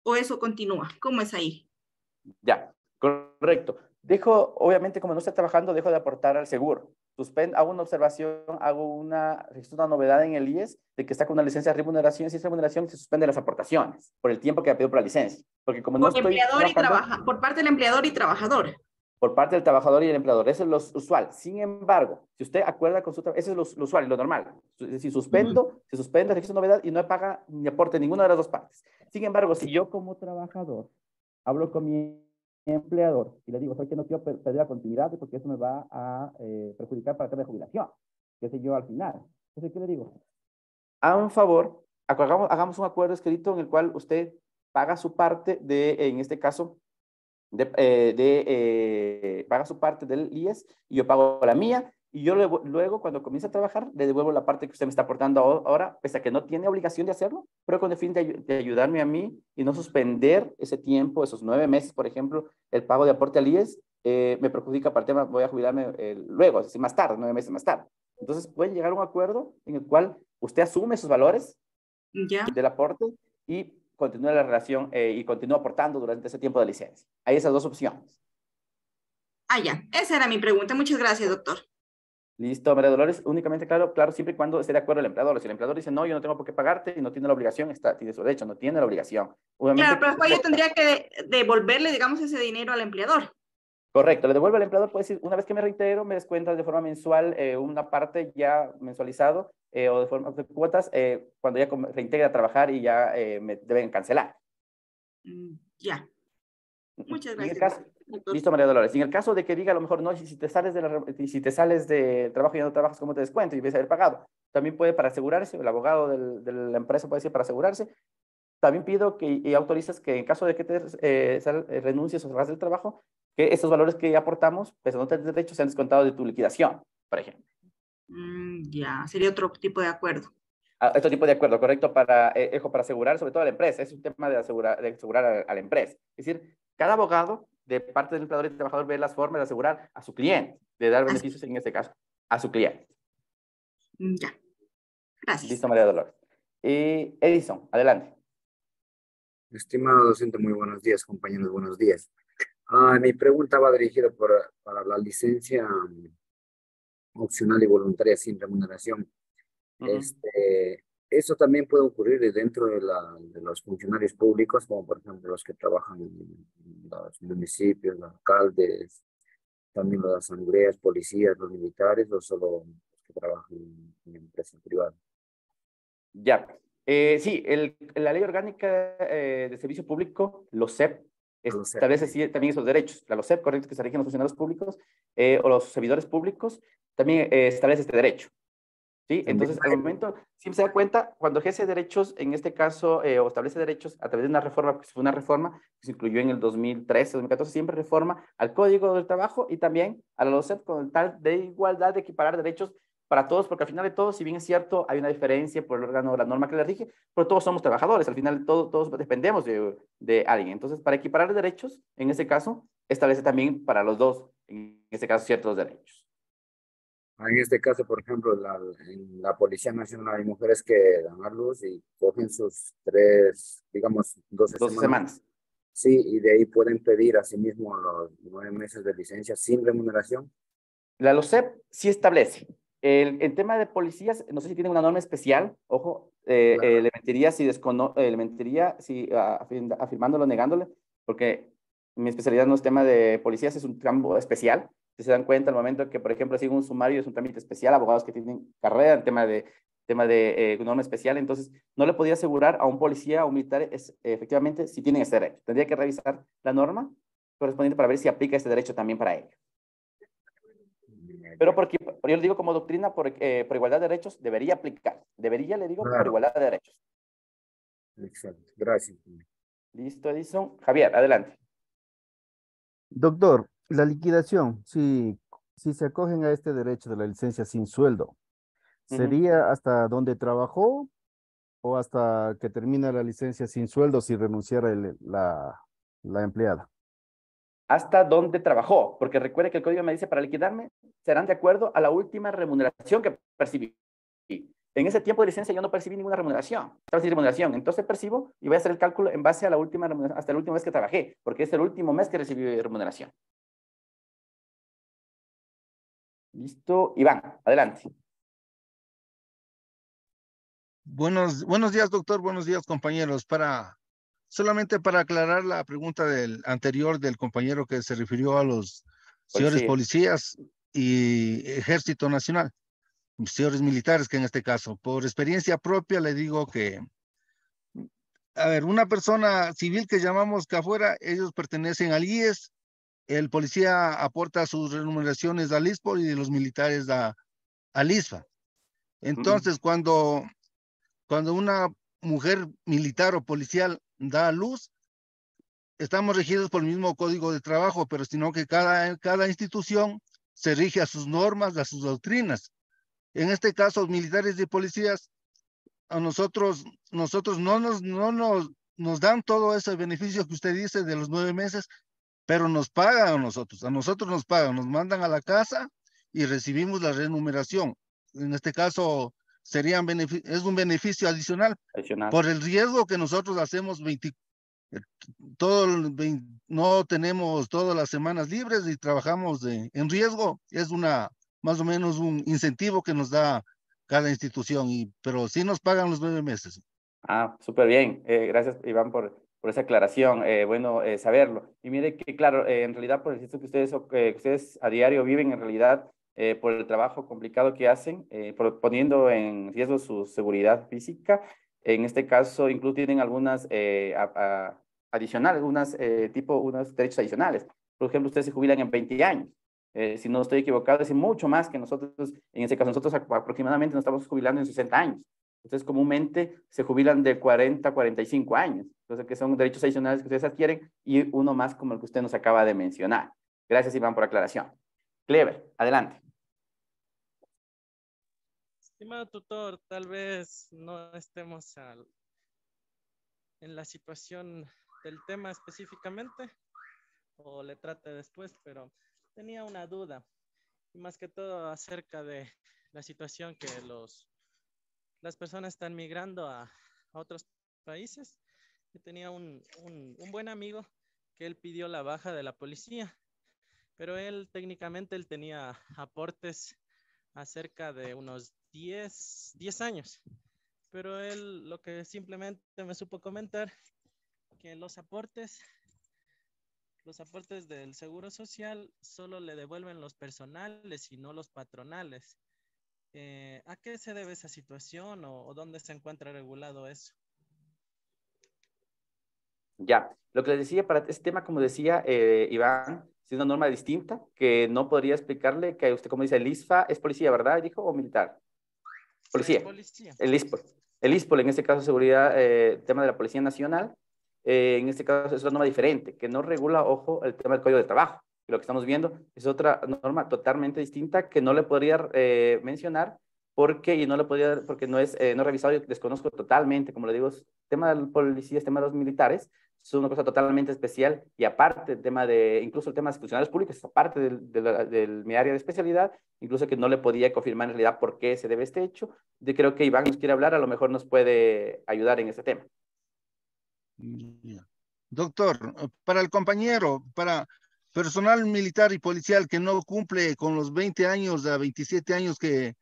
¿o eso continúa? ¿Cómo es ahí? Ya, correcto. Obviamente, como no estoy trabajando, dejo de aportar al seguro. Hago una observación, registro una novedad en el IES de que está con una licencia de remuneración y sin remuneración se suspenden las aportaciones por el tiempo que ha pedido por la licencia. Porque como no estoy trabajando, por parte del empleador y trabajador. Por parte del trabajador y el empleador. Eso es lo usual. Sin embargo, si usted acuerda con su trabajo, eso es lo usual y lo normal. Si suspendo, se suspende, registro novedad y no paga ni aporte ninguna de las dos partes. Sin embargo, si yo como trabajador hablo con mi empleador y le digo, soy que no quiero perder la continuidad porque eso me va a perjudicar para el tema de jubilación, qué sé yo al final. Entonces, ¿qué le digo? A un favor, hagamos un acuerdo escrito en el cual usted paga su parte en este caso, paga su parte del IES y yo pago la mía. Y yo luego, cuando comience a trabajar, le devuelvo la parte que usted me está aportando ahora, pese a que no tiene obligación de hacerlo, pero con el fin de ayudarme a mí y no suspender ese tiempo, esos 9 meses, por ejemplo, el pago de aporte al IES, me perjudica para el tema, voy a jubilarme luego, es decir, más tarde, 9 meses más tarde. Entonces, pueden llegar a un acuerdo en el cual usted asume sus valores del aporte y continúa la relación y continúa aportando durante ese tiempo de licencia. Hay esas dos opciones. Ya. Esa era mi pregunta. Muchas gracias, doctor. Listo, María Dolores, únicamente claro, siempre y cuando esté de acuerdo el empleador. Si el empleador dice, no, yo no tengo por qué pagarte y no tiene la obligación, tiene su derecho, no tiene la obligación. Obviamente, claro, pero yo tendría que devolverle, digamos, ese dinero al empleador. Correcto, le devuelve al empleador, puede decir, una vez que me reintegro, me descuentas de forma mensual una parte ya mensualizado o de forma de cuotas cuando ya reintegre a trabajar y ya me deben cancelar. Ya. Muchas gracias. Listo, María Dolores. Y en el caso de que diga a lo mejor, no, si te sales de trabajo y ya no trabajas, ¿cómo te descuento? Y ves haber pagado. También puede para asegurarse, el abogado de la empresa puede decir para asegurarse. También pido y autorizas que en caso de que te renuncies o salgas del trabajo, que esos valores que aportamos, pues no te derechos, sean descontados de tu liquidación, por ejemplo. Ya, sería otro tipo de acuerdo. Otro tipo de acuerdo, correcto, para asegurar sobre todo a la empresa. Es un tema de asegurar a la empresa. Es decir, cada abogado de parte del empleador y del trabajador ve las formas de asegurar a su cliente, de dar beneficios en este caso a su cliente. Ya. Gracias. Listo, María Dolores. Edison, adelante. Estimado docente, muy buenos días, compañeros, buenos días. Mi pregunta va dirigida para la licencia opcional y voluntaria sin remuneración. Eso también puede ocurrir dentro de los funcionarios públicos, como por ejemplo los que trabajan en los municipios, los alcaldes, también las asambleas, policías, los militares, o solo los que trabajan en empresas privadas. Ya. Sí, la Ley Orgánica de Servicio Público, LOSEP, establece también esos derechos. La LOSEP, correcto, que se rigen los funcionarios públicos o los servidores públicos, también establece este derecho. ¿Sí? Entonces, al momento, siempre se da cuenta, cuando ejerce derechos, en este caso, o establece derechos a través de una reforma, porque fue una reforma que se incluyó en el 2013, 2014, siempre reforma al Código del Trabajo y también a la LOSEP con tal de igualdad, de equiparar derechos para todos, porque al final de todo, si bien es cierto, hay una diferencia por el órgano, la norma que le rige, pero todos somos trabajadores, al final todos dependemos de alguien. Entonces, para equiparar derechos, en ese caso, establece también para los dos, en este caso, ciertos derechos. En este caso, por ejemplo, en la Policía Nacional hay mujeres que dan a luz y cogen sus 12 semanas. Sí, y de ahí pueden pedir a sí mismo los 9 meses de licencia sin remuneración. La LOSEP sí establece. El tema de policías, no sé si tiene una norma especial, ojo, claro. Le mentiría si afirmándolo o negándole, porque mi especialidad no es tema de policías, es un campo especial. Si se dan cuenta, al momento que, por ejemplo, sigo un sumario, es un trámite especial, abogados que tienen carrera en tema de norma especial, entonces no le podía asegurar a un policía o un militar efectivamente si tienen ese derecho. Tendría que revisar la norma correspondiente para ver si aplica este derecho también para ellos. Pero porque, yo le digo como doctrina, por igualdad de derechos, debería aplicar. Debería, le digo, por igualdad de derechos. Exacto, gracias. Listo, Edison. Javier, adelante. Doctor, la liquidación, si se acogen a este derecho de la licencia sin sueldo, ¿sería hasta donde trabajó o hasta que termina la licencia sin sueldo si renunciara la empleada? Hasta donde trabajó, porque recuerde que el código me dice para liquidarme serán de acuerdo a la última remuneración que percibí. En ese tiempo de licencia yo no percibí ninguna remuneración, estaba sin remuneración, entonces percibo y voy a hacer el cálculo en base a la última remuneración, hasta el último mes que trabajé, porque es el último mes que recibí remuneración. Listo, Iván, adelante. Buenos días, doctor, buenos días, compañeros. Solamente para aclarar la pregunta del anterior del compañero que se refirió a los señores policías y Ejército Nacional, señores militares, que en este caso, por experiencia propia le digo que, a ver, una persona civil que llamamos que afuera, ellos pertenecen al IES, el policía aporta sus remuneraciones al ISPO y los militares al ISFA. Entonces, cuando una mujer militar o policial da a luz, estamos regidos por el mismo código de trabajo, pero sino que cada institución se rige a sus normas, a sus doctrinas. En este caso, militares y policías, a nosotros no nos dan todo ese beneficio que usted dice de los 9 meses, pero nos pagan a nosotros nos pagan, nos mandan a la casa y recibimos la remuneración. En este caso, es un beneficio adicional por el riesgo que nosotros hacemos no tenemos todas las semanas libres y trabajamos en riesgo. Es más o menos un incentivo que nos da cada institución, pero sí nos pagan los 9 meses. Ah, súper bien. Gracias, Iván, por esa aclaración. Bueno, saberlo. Y mire que, claro, en realidad, por el que ustedes a diario viven, en realidad, por el trabajo complicado que hacen, poniendo en riesgo su seguridad física, en este caso, incluso tienen algunas adicionales, unos derechos adicionales. Por ejemplo, ustedes se jubilan en 20 años. Si no estoy equivocado, es mucho más que nosotros. En este caso, nosotros aproximadamente nos estamos jubilando en 60 años. Entonces, comúnmente se jubilan de 40 a 45 años. Entonces, que son derechos adicionales que ustedes adquieren y uno más como el que usted nos acaba de mencionar. Gracias, Iván, por la aclaración. Clever, adelante. Estimado tutor, tal vez no estemos en la situación del tema específicamente o le trate después, pero tenía una duda, y más que todo acerca de la situación que las personas están migrando a otros países. Yo tenía un buen amigo que él pidió la baja de la policía, pero técnicamente él tenía aportes acerca de unos 10 años, pero él lo que simplemente me supo comentar que los aportes del Seguro Social solo le devuelven los personales y no los patronales. ¿A qué se debe esa situación o dónde se encuentra regulado eso? Ya, lo que les decía para este tema, como decía Iván, es una norma distinta que no podría explicarle que usted, como dice, el ISFA es policía, ¿verdad? ¿Dijo? ¿O militar? Policía. Policía. El ISPOL. El ISPOL, en este caso, seguridad, tema de la Policía Nacional, en este caso es una norma diferente, que no regula, ojo, el tema del Código de Trabajo. Lo que estamos viendo es otra norma totalmente distinta que no le podría mencionar porque no he revisado y desconozco totalmente, como le digo, es tema de policías, tema de los militares, es una cosa totalmente especial y aparte incluso el tema de funcionarios públicos, aparte de mi área de especialidad, incluso que no le podía confirmar en realidad por qué se debe este hecho. Yo creo que Iván nos quiere hablar, a lo mejor nos puede ayudar en este tema. Doctor, para el compañero, para personal militar y policial que no cumple con los 20 años a 27 años que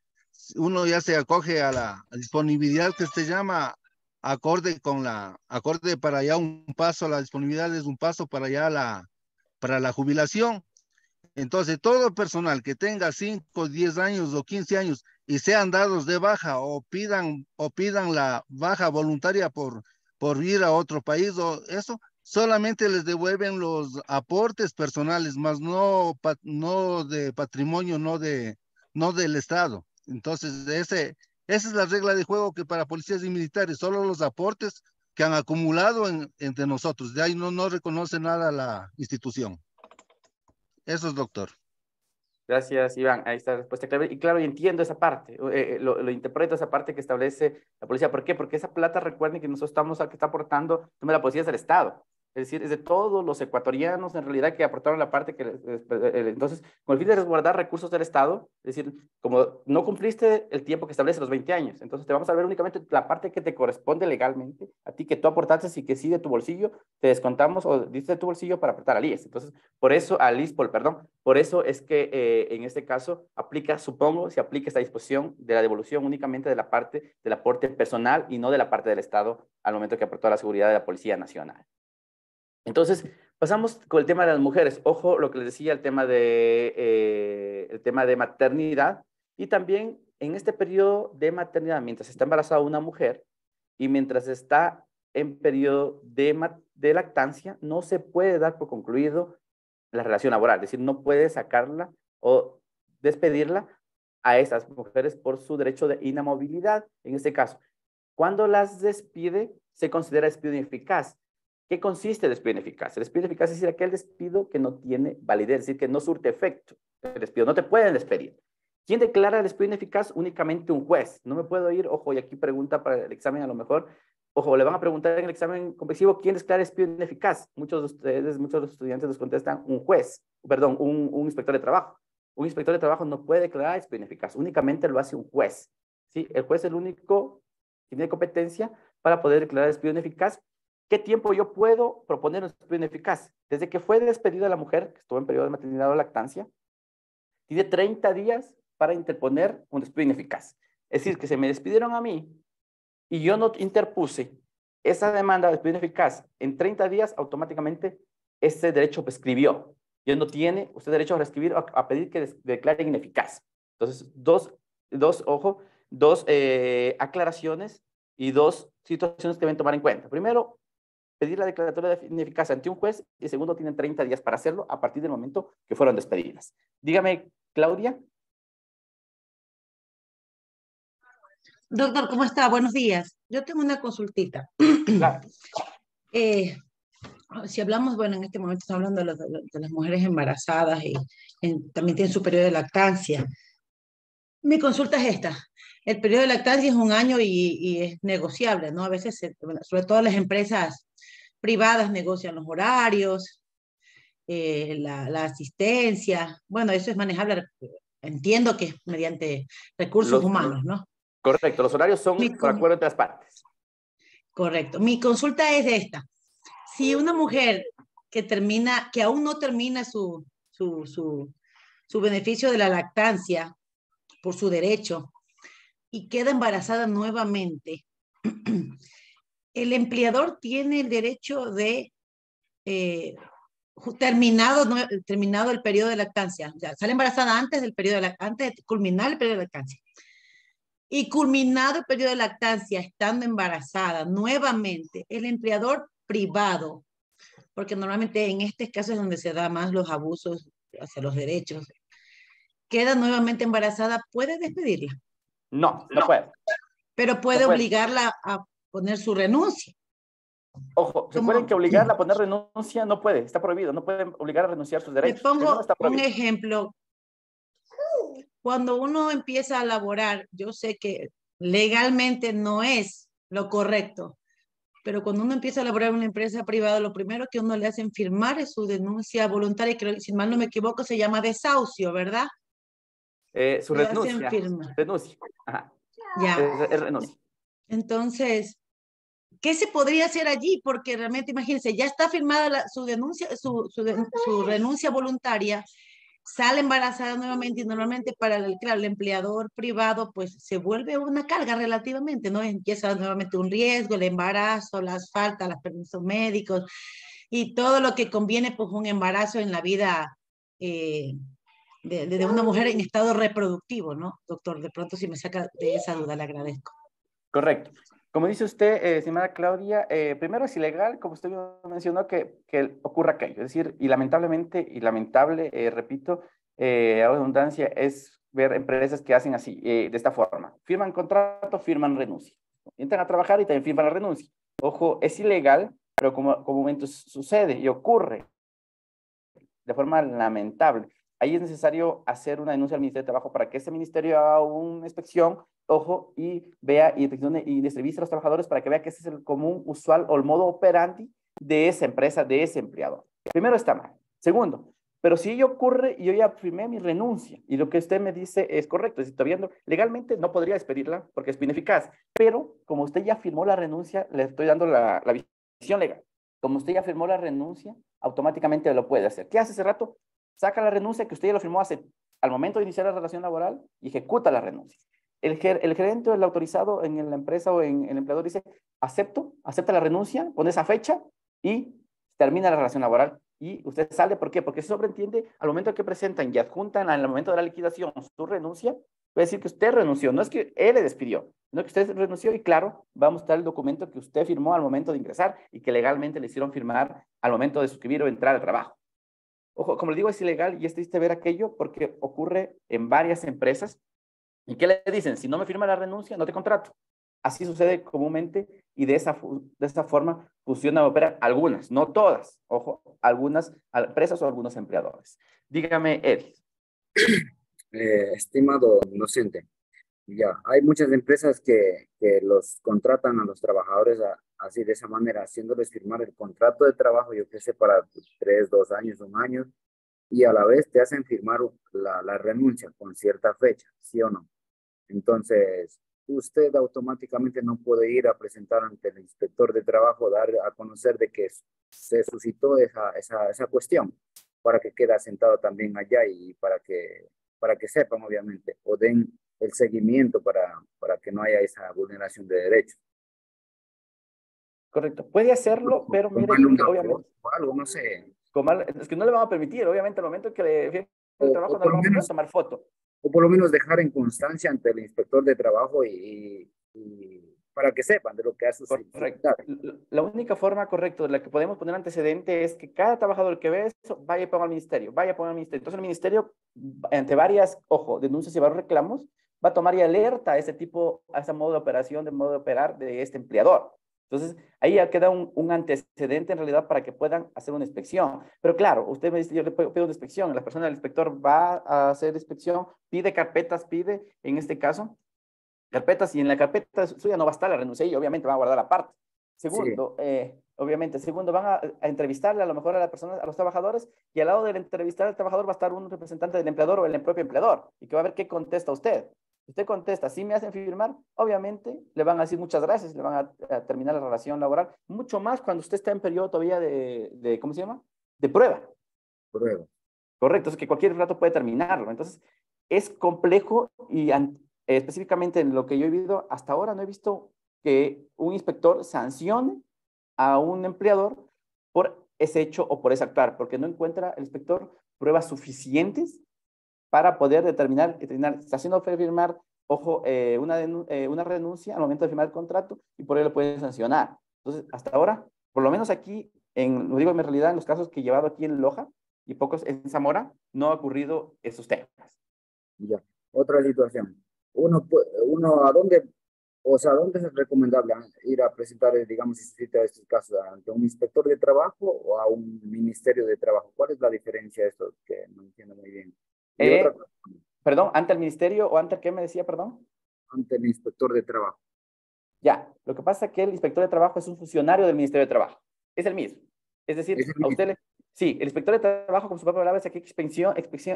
uno ya se acoge a la disponibilidad que se llama acorde para allá un paso, la disponibilidad es un paso para allá para la jubilación. Entonces, todo personal que tenga 5, 10 años o 15 años y sean dados de baja o pidan la baja voluntaria por ir a otro país o eso, solamente les devuelven los aportes personales, más no de patrimonio, no del Estado. Entonces, esa es la regla de juego que para policías y militares, solo los aportes que han acumulado entre nosotros. De ahí no reconoce nada la institución. Eso es, doctor. Gracias, Iván. Ahí está la respuesta clave. Y claro, y entiendo esa parte, lo interpreto esa parte que establece la policía. ¿Por qué? Porque esa plata, recuerden que nosotros estamos, que está aportando, no la policía es del Estado. Es decir, es de todos los ecuatorianos en realidad que aportaron la parte que entonces, con el fin de resguardar recursos del Estado, es decir, como no cumpliste el tiempo que establece los 20 años, entonces te vamos a ver únicamente la parte que te corresponde legalmente, a ti que tú aportaste y que sí de tu bolsillo, te descontamos o diste de tu bolsillo para aportar al IES. Entonces, por eso, al ISPOL, perdón, por eso es que en este caso aplica, supongo, se aplica esta disposición de la devolución únicamente de la parte del aporte personal y no de la parte del Estado al momento que aportó a la seguridad de la Policía Nacional. Entonces, pasamos con el tema de las mujeres. Ojo, lo que les decía, el tema de maternidad. Y también en este periodo de maternidad, mientras está embarazada una mujer y mientras está en periodo de lactancia, no se puede dar por concluido la relación laboral. Es decir, no puede sacarla o despedirla a estas mujeres por su derecho de inamovilidad. En este caso, cuando las despide, se considera despido ineficaz. ¿Qué consiste el despido ineficaz? El despido ineficaz es decir, aquel despido que no tiene validez, es decir, que no surte efecto. El despido no te pueden despedir. ¿Quién declara el despido ineficaz? Únicamente un juez. No me puedo ir, ojo, y aquí pregunta para el examen a lo mejor, ojo, le van a preguntar en el examen complexivo, ¿quién declara el despido ineficaz? Muchos de ustedes, muchos de los estudiantes nos contestan un juez, perdón, un inspector de trabajo. Un inspector de trabajo no puede declarar despido ineficaz, únicamente lo hace un juez. ¿Sí? El juez es el único que tiene competencia para poder declarar despido ineficaz. ¿Qué tiempo yo puedo proponer un despido ineficaz? Desde que fue despedida la mujer, que estuvo en periodo de maternidad o lactancia, tiene 30 días para interponer un despido ineficaz. Es decir, que se me despidieron a mí y yo no interpuse esa demanda de despido ineficaz en 30 días, automáticamente ese derecho prescribió. Ya no tiene usted derecho a reescribir, a pedir que declare ineficaz. Entonces, dos aclaraciones y dos situaciones que deben tomar en cuenta. Primero, pedir la declaratoria de ineficacia ante un juez y segundo, tienen 30 días para hacerlo a partir del momento que fueron despedidas. Dígame, Claudia. Doctor, ¿cómo está? Buenos días. Yo tengo una consultita. Claro. Si hablamos, bueno, en este momento estamos hablando de las mujeres embarazadas y también tienen su periodo de lactancia. Mi consulta es esta. El periodo de lactancia es 1 año y es negociable, ¿no? A veces, sobre todo las empresas privadas negocian los horarios, la asistencia. Bueno, eso es manejable, entiendo que es mediante recursos humanos, ¿no? Correcto, los horarios son por acuerdo entre las partes. Correcto. Mi consulta es esta. Si una mujer que aún no termina su beneficio de la lactancia por su derecho y queda embarazada nuevamente, el empleador tiene el derecho de, terminado el periodo de lactancia, o sea, sale embarazada antes de culminar el periodo de lactancia. Y culminado el periodo de lactancia, estando embarazada nuevamente, el empleador privado, porque normalmente en este caso es donde se da más los abusos hacia los derechos, queda nuevamente embarazada, ¿puede despedirla? No, no puede. Pero puede obligarla a poner su renuncia. Ojo, recuerden que obligarla a poner renuncia no puede, está prohibido, no pueden obligar a renunciar a sus derechos. Le pongo un ejemplo. Cuando uno empieza a laborar, yo sé que legalmente no es lo correcto, pero cuando uno empieza a laborar en una empresa privada, lo primero que uno le hacen firmar es su denuncia voluntaria, creo que si mal no me equivoco se llama desahucio, ¿verdad? Su renuncia. Renuncia. Ajá. Ya. Es renuncia. Entonces, ¿qué se podría hacer allí? Porque realmente, imagínense, ya está firmada su denuncia, su renuncia voluntaria, sale embarazada nuevamente y normalmente para el empleador privado pues se vuelve una carga relativamente, ¿no? Empieza nuevamente un riesgo, el embarazo, las faltas, los permisos médicos. y todo lo que conviene, pues un embarazo en la vida de una mujer en estado reproductivo, ¿no? Doctor, de pronto si me saca de esa duda, le agradezco. Correcto. Como dice usted, estimada Claudia, primero es ilegal, como usted mencionó, que ocurra aquello. Es decir, y lamentablemente, y lamentable, repito, a redundancia, es ver empresas que hacen así, de esta forma. Firman contrato, firman renuncia. Entran a trabajar y también firman la renuncia. Ojo, es ilegal, pero como momentos sucede y ocurre de forma lamentable. Ahí es necesario hacer una denuncia al Ministerio de Trabajo para que ese ministerio haga una inspección, ojo, y vea y inspeccione y distribuya a los trabajadores para que vea que ese es el común, usual o el modo operandi de esa empresa, de ese empleador. Primero está mal. Segundo, pero si ello ocurre y yo ya firmé mi renuncia y lo que usted me dice es correcto, si estoy viendo, legalmente no podría despedirla porque es ineficaz, pero como usted ya firmó la renuncia, le estoy dando la visión legal. Como usted ya firmó la renuncia, automáticamente lo puede hacer. ¿Qué hace ese rato? Saca la renuncia que usted ya lo firmó al momento de iniciar la relación laboral y ejecuta la renuncia. El gerente o el autorizado en la empresa o en el empleador dice, acepta la renuncia, pone esa fecha y termina la relación laboral y usted sale. ¿Por qué? Porque se sobreentiende al momento que presentan y adjuntan al momento de la liquidación su renuncia, puede decir que usted renunció, no es que él le despidió, no que usted renunció y claro, va a mostrar el documento que usted firmó al momento de ingresar y que legalmente le hicieron firmar al momento de suscribir o entrar al trabajo. Ojo, como le digo, es ilegal y es triste ver aquello porque ocurre en varias empresas. ¿Y qué le dicen? Si no me firma la renuncia, no te contrato. Así sucede comúnmente y de esa forma funcionan, operan algunas, no todas, ojo, algunas empresas o algunos empleadores. Dígame, Ed. Estimado docente, ya, hay muchas empresas que los contratan a los trabajadores así de esa manera, haciéndoles firmar el contrato de trabajo, yo qué sé, para 3, 2 años, 1 año, y a la vez te hacen firmar la renuncia con cierta fecha, ¿sí o no? Entonces, usted automáticamente no puede ir a presentar ante el inspector de trabajo, dar a conocer de que se suscitó esa cuestión, para que quede asentado también allá y para que sepan, obviamente, o den el seguimiento para que no haya esa vulneración de derechos. Correcto, puede hacerlo, pero mire, obviamente, algo, no sé. Es que no le van a permitir, obviamente, al momento que le firme el trabajo no le van a poder tomar foto. O por lo menos dejar en constancia ante el inspector de trabajo y para que sepan de lo que ha sucedido. Correcto. La única forma correcta de la que podemos poner antecedente es que cada trabajador que ve eso vaya y ponga al ministerio, Entonces el ministerio, ante varias, denuncias y varios reclamos, va a tomar y alerta a ese modo de operación, de modo de operar de este empleador. Entonces, ahí ya queda un antecedente en realidad para que puedan hacer una inspección. Pero claro, usted me dice, yo le pido una inspección, la persona del inspector va a hacer inspección, pide carpetas, en este caso, carpetas, y en la carpeta suya no va a estar la renuncia y obviamente van a guardar la parte. Segundo, sí. Obviamente, van a entrevistarle a lo mejor a la persona, a los trabajadores, y al lado del entrevistar al trabajador va a estar un representante del empleador o el propio empleador, y que va a ver qué contesta usted. Usted contesta, si me hacen firmar, obviamente le van a decir muchas gracias, le van a terminar la relación laboral, mucho más cuando usted está en periodo todavía de ¿cómo se llama? De prueba. Prueba. Correcto, es que cualquier rato puede terminarlo. Entonces, es complejo y específicamente en lo que yo he vivido, hasta ahora no he visto que un inspector sancione a un empleador por ese hecho o por ese actuar, porque no encuentra el inspector pruebas suficientes para poder determinar, está haciendo firmar, una renuncia al momento de firmar el contrato y por ello lo pueden sancionar. Entonces, hasta ahora, por lo menos aquí, lo digo en realidad, en los casos que he llevado aquí en Loja y pocos en Zamora, no ha ocurrido esos temas. Ya, otra situación. ¿A dónde es recomendable ir a presentar, digamos, si se cita estos casos, ante un inspector de trabajo o a un ministerio de trabajo? ¿Cuál es la diferencia de esto? Que no entiendo muy bien. Perdón, ¿ante el ministerio o ante qué me decía, perdón? Ante el inspector de trabajo. Ya, lo que pasa es que el inspector de trabajo es un funcionario del Ministerio de Trabajo. Es el mismo. Es decir, a usted sí, el inspector de trabajo, con su propia palabra, es aquí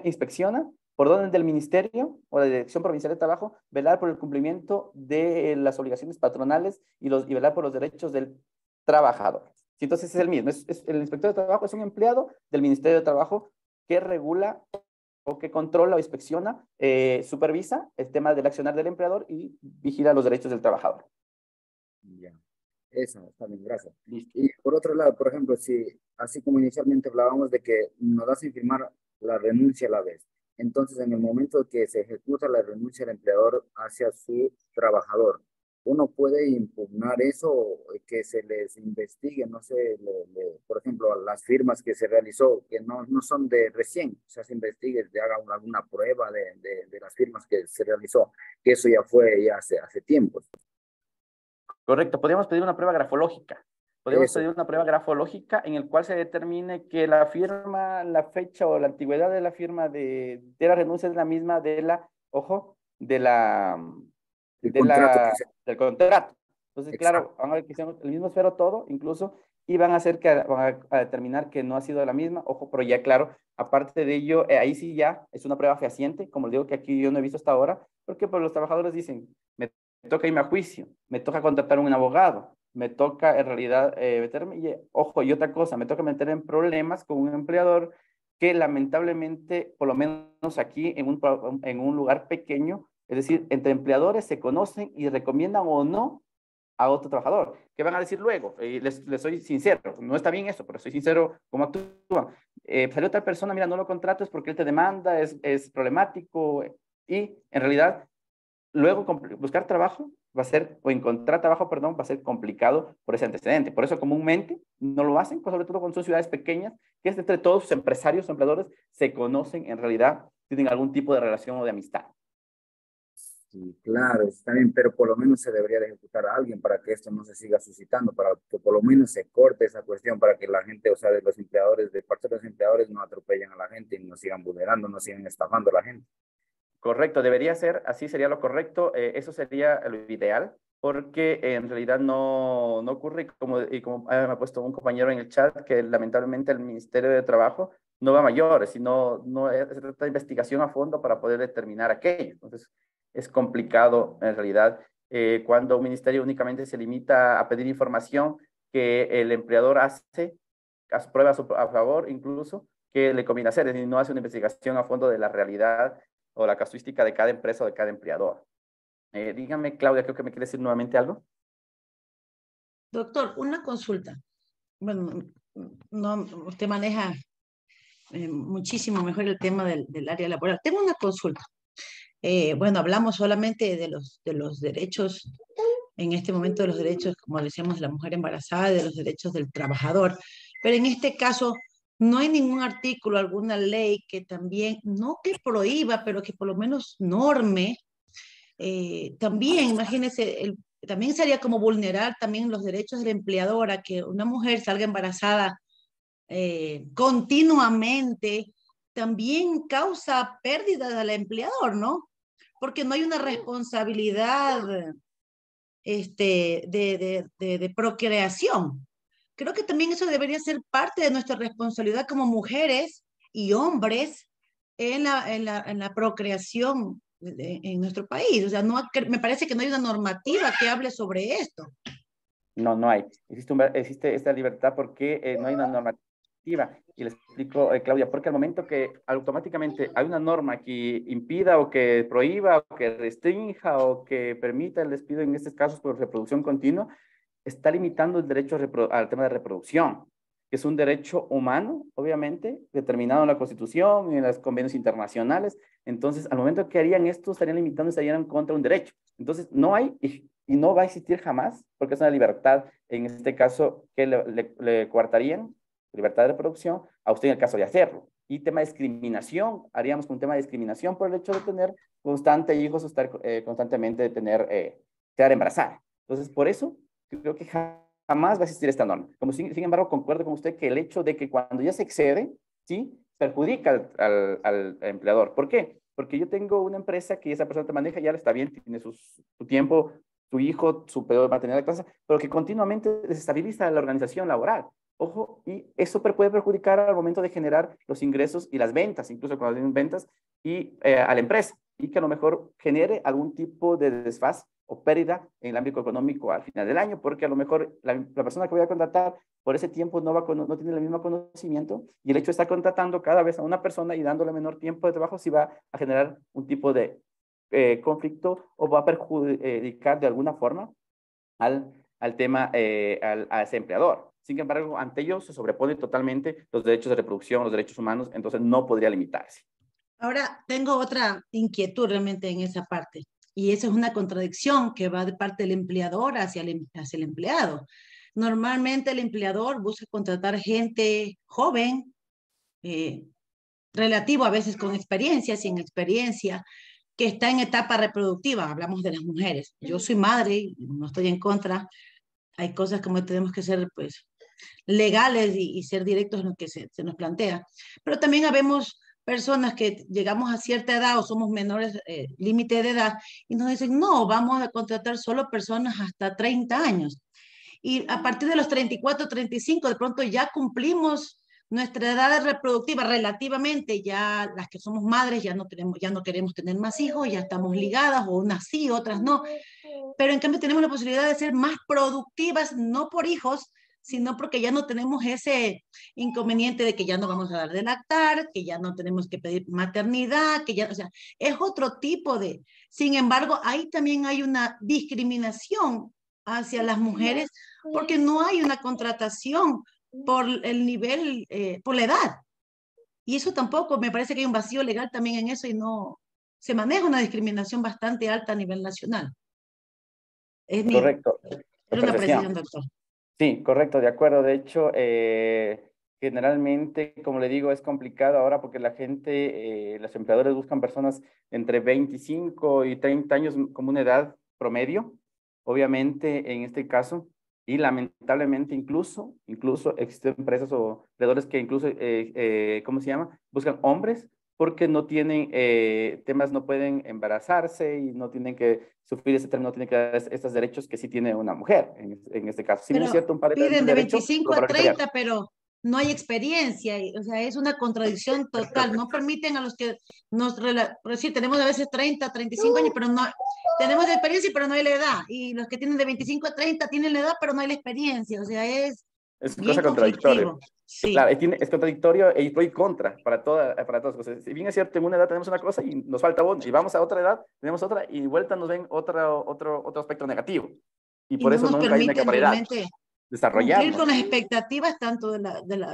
inspecciona por orden del ministerio o de la Dirección Provincial de Trabajo, velar por el cumplimiento de las obligaciones patronales y velar por los derechos del trabajador. Sí, entonces es el mismo. El inspector de trabajo es un empleado del Ministerio de Trabajo que regula o que controla o inspecciona, supervisa el tema del accionar del empleador y vigila los derechos del trabajador. Ya, esa está bien, gracias. Listo. Y por otro lado, por ejemplo, si así como inicialmente hablábamos de que nos hacen firmar la renuncia a la vez. Entonces, en el momento que se ejecuta la renuncia del empleador hacia su trabajador, uno puede impugnar eso, que se les investigue, no sé, por ejemplo, las firmas que se realizó, que no son de recién, o sea, se investigue, se haga alguna prueba de las firmas que se realizó, que eso ya fue ya hace tiempo. Correcto, podríamos pedir una prueba grafológica. Podemos pedir una prueba grafológica en el cual se determine que la firma, la fecha o la antigüedad de la firma de la renuncia es la misma de la, ojo, del contrato. Entonces, claro, van a ver que sean el mismo esfero todo, incluso, y van a hacer que van a determinar que no ha sido la misma, ojo, pero ya claro, aparte de ello, ahí sí ya es una prueba fehaciente, como les digo que aquí yo no he visto hasta ahora, porque pues, los trabajadores dicen, me toca irme a juicio, me toca contratar un abogado, me toca en realidad meterme, y, ojo, y otra cosa, me toca meter en problemas con un empleador que lamentablemente, por lo menos aquí en un lugar pequeño, es decir, entre empleadores se conocen y recomiendan o no a otro trabajador. ¿Qué van a decir luego? Les soy sincero, no está bien eso, pero soy sincero cómo actúan. Salió otra persona, mira, no lo contrates porque él te demanda, es problemático, y en realidad luego buscar trabajo va a ser, o encontrar trabajo, perdón, va a ser complicado por ese antecedente. Por eso comúnmente no lo hacen, sobre todo cuando son ciudades pequeñas, que es entre todos sus empresarios o empleadores se conocen, en realidad tienen algún tipo de relación o de amistad. Sí, claro, está bien, pero por lo menos se debería de ejecutar a alguien para que esto no se siga suscitando, para que por lo menos se corte esa cuestión, para que la gente, o sea, de los empleadores, de parte de los empleadores, no atropellen a la gente y no sigan vulnerando, no sigan estafando a la gente. Correcto, debería ser, así sería lo correcto, eso sería lo ideal, porque en realidad no ocurre, como me ha puesto un compañero en el chat, que lamentablemente el Ministerio de Trabajo no va a mayores, sino se trata de investigación a fondo para poder determinar aquello. Entonces, es complicado en realidad cuando un ministerio únicamente se limita a pedir información que el empleador hace, pruebas a favor incluso, que le conviene hacer, es decir, no hace una investigación a fondo de la realidad o la casuística de cada empresa o de cada empleador. Dígame, Claudia, creo que me quiere decir nuevamente algo. Doctor, una consulta. Bueno, no, usted maneja muchísimo mejor el tema del área laboral. Tengo una consulta. Bueno, hablamos solamente de los derechos, en este momento de los derechos, como decíamos, de la mujer embarazada, de los derechos del trabajador. Pero en este caso, no hay ningún artículo, alguna ley que también, no que prohíba, pero que por lo menos norme. También, imagínense, también sería como vulnerar también los derechos del empleador a que una mujer salga embarazada continuamente, también causa pérdidas al empleador, ¿no? Porque no hay una responsabilidad de procreación. Creo que también eso debería ser parte de nuestra responsabilidad como mujeres y hombres en la procreación en nuestro país. O sea, me parece que no hay una normativa que hable sobre esto. No hay. Existe esta libertad porque no hay una normativa. Y les explico, Claudia, porque al momento que automáticamente hay una norma que impida o que prohíba o que restrinja o que permita el despido en estos casos por reproducción continua, está limitando el derecho al tema de reproducción, que es un derecho humano, obviamente, determinado en la Constitución y en los convenios internacionales. Entonces, al momento que harían esto, estarían limitando, estarían contra un derecho. Entonces, no hay y no va a existir jamás, porque es una libertad, en este caso, que le coartarían libertad de reproducción a usted en el caso de hacerlo. Y tema de discriminación, haríamos un tema de discriminación por el hecho de tener constante hijos o estar constantemente de quedar embarazada. Entonces, por eso, creo que jamás va a existir esta norma. Como sin embargo, concuerdo con usted que el hecho de que cuando ya se excede, ¿sí? Perjudica al empleador. ¿Por qué? Porque yo tengo una empresa que esa persona te maneja, ya está bien, tiene su tiempo, su hijo, su periodo de maternidad de casa, pero que continuamente desestabiliza la organización laboral. Ojo, y eso puede perjudicar al momento de generar los ingresos y las ventas, incluso cuando tienen ventas, y a la empresa, y que a lo mejor genere algún tipo de desfaz o pérdida en el ámbito económico al final del año, porque a lo mejor la persona que voy a contratar por ese tiempo no tiene el mismo conocimiento, y el hecho de estar contratando cada vez a una persona y dándole menor tiempo de trabajo, sí va a generar un tipo de conflicto o va a perjudicar de alguna forma al tema, a ese empleador. Sin embargo, ante ello se sobreponen totalmente los derechos de reproducción, los derechos humanos, entonces no podría limitarse. Ahora, tengo otra inquietud realmente en esa parte, y esa es una contradicción que va de parte del empleador hacia el empleado. Normalmente el empleador busca contratar gente joven, relativo a veces con experiencia, sin experiencia, que está en etapa reproductiva, hablamos de las mujeres. Yo soy madre, no estoy en contra, hay cosas como tenemos que ser pues legales y ser directos en lo que se nos plantea, pero también habemos personas que llegamos a cierta edad o somos menores, límite de edad, y nos dicen, no, vamos a contratar solo personas hasta 30 años. Y a partir de los 34, 35, de pronto ya cumplimos nuestra edad reproductiva relativamente, ya las que somos madres ya no queremos tener más hijos, ya estamos ligadas, o unas sí, otras no, pero en cambio tenemos la posibilidad de ser más productivas, no por hijos, sino porque ya no tenemos ese inconveniente de que ya no vamos a dar de lactar, que ya no tenemos que pedir maternidad, que ya, o sea, es otro tipo de... Sin embargo, ahí también hay una discriminación hacia las mujeres porque no hay una contratación por el nivel, por la edad. Y eso tampoco, me parece que hay un vacío legal también en eso y no, se maneja una discriminación bastante alta a nivel nacional. Es Correcto. Era una precisión, doctor. Sí, correcto, de acuerdo. De hecho, generalmente, como le digo, es complicado ahora porque la gente, los empleadores buscan personas entre 25 y 30 años como una edad promedio, obviamente en este caso, y lamentablemente incluso existen empresas o empleadores que incluso, ¿cómo se llama? Buscan hombres porque no tienen temas, no pueden embarazarse y no tienen que sufrir ese término, no tienen que dar estos derechos que sí tiene una mujer en este caso. Si bien es cierto, un par de piden de 25 a 30, pero no hay experiencia, o sea, es una contradicción total. No permiten a los que sí, tenemos a veces 30, 35 años, pero no, tenemos experiencia, pero no hay la edad. Y los que tienen de 25 a 30 tienen la edad, pero no hay la experiencia. O sea, es una bien cosa contradictoria. Sí. Claro, es contradictorio y pro y contra para todas las cosas. Si bien es cierto, en una edad tenemos una cosa y nos falta otra, y vamos a otra edad, tenemos otra, y de vuelta nos ven otro aspecto negativo. Y por eso nunca hay una capacidad de desarrollarnos. Cumplir con las expectativas tanto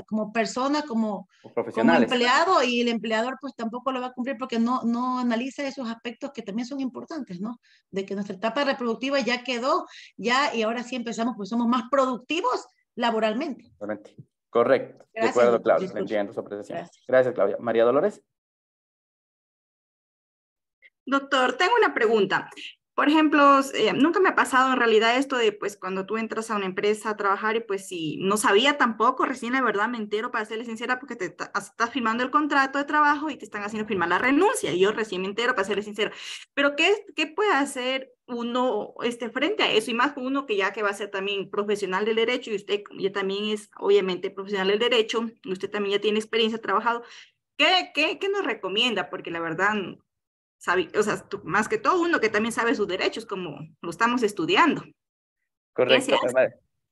como persona como profesionales. Como empleado, y el empleador pues tampoco lo va a cumplir porque no analiza esos aspectos que también son importantes, ¿no? De que nuestra etapa reproductiva ya quedó, y ahora sí empezamos, pues somos más productivos laboralmente. Correcto. Gracias, de acuerdo, doctor. Claudia. Entiendo su apreciación. Gracias, Claudia. María Dolores. Doctor, tengo una pregunta. Por ejemplo, nunca me ha pasado en realidad esto de, pues, cuando tú entras a una empresa a trabajar y pues si no sabía tampoco, recién la verdad me entero, para serle sincera, porque estás firmando el contrato de trabajo y te están haciendo firmar la renuncia. Y yo recién me entero, para serle sincera. Pero ¿qué puede hacer uno frente a eso? Y más con uno que ya que va a ser también profesional del derecho, y usted ya también es obviamente profesional del derecho, y usted también ya tiene experiencia, trabajado. ¿Qué nos recomienda? Porque la verdad... o sea, más que todo uno que también sabe sus derechos, como lo estamos estudiando. Correcto.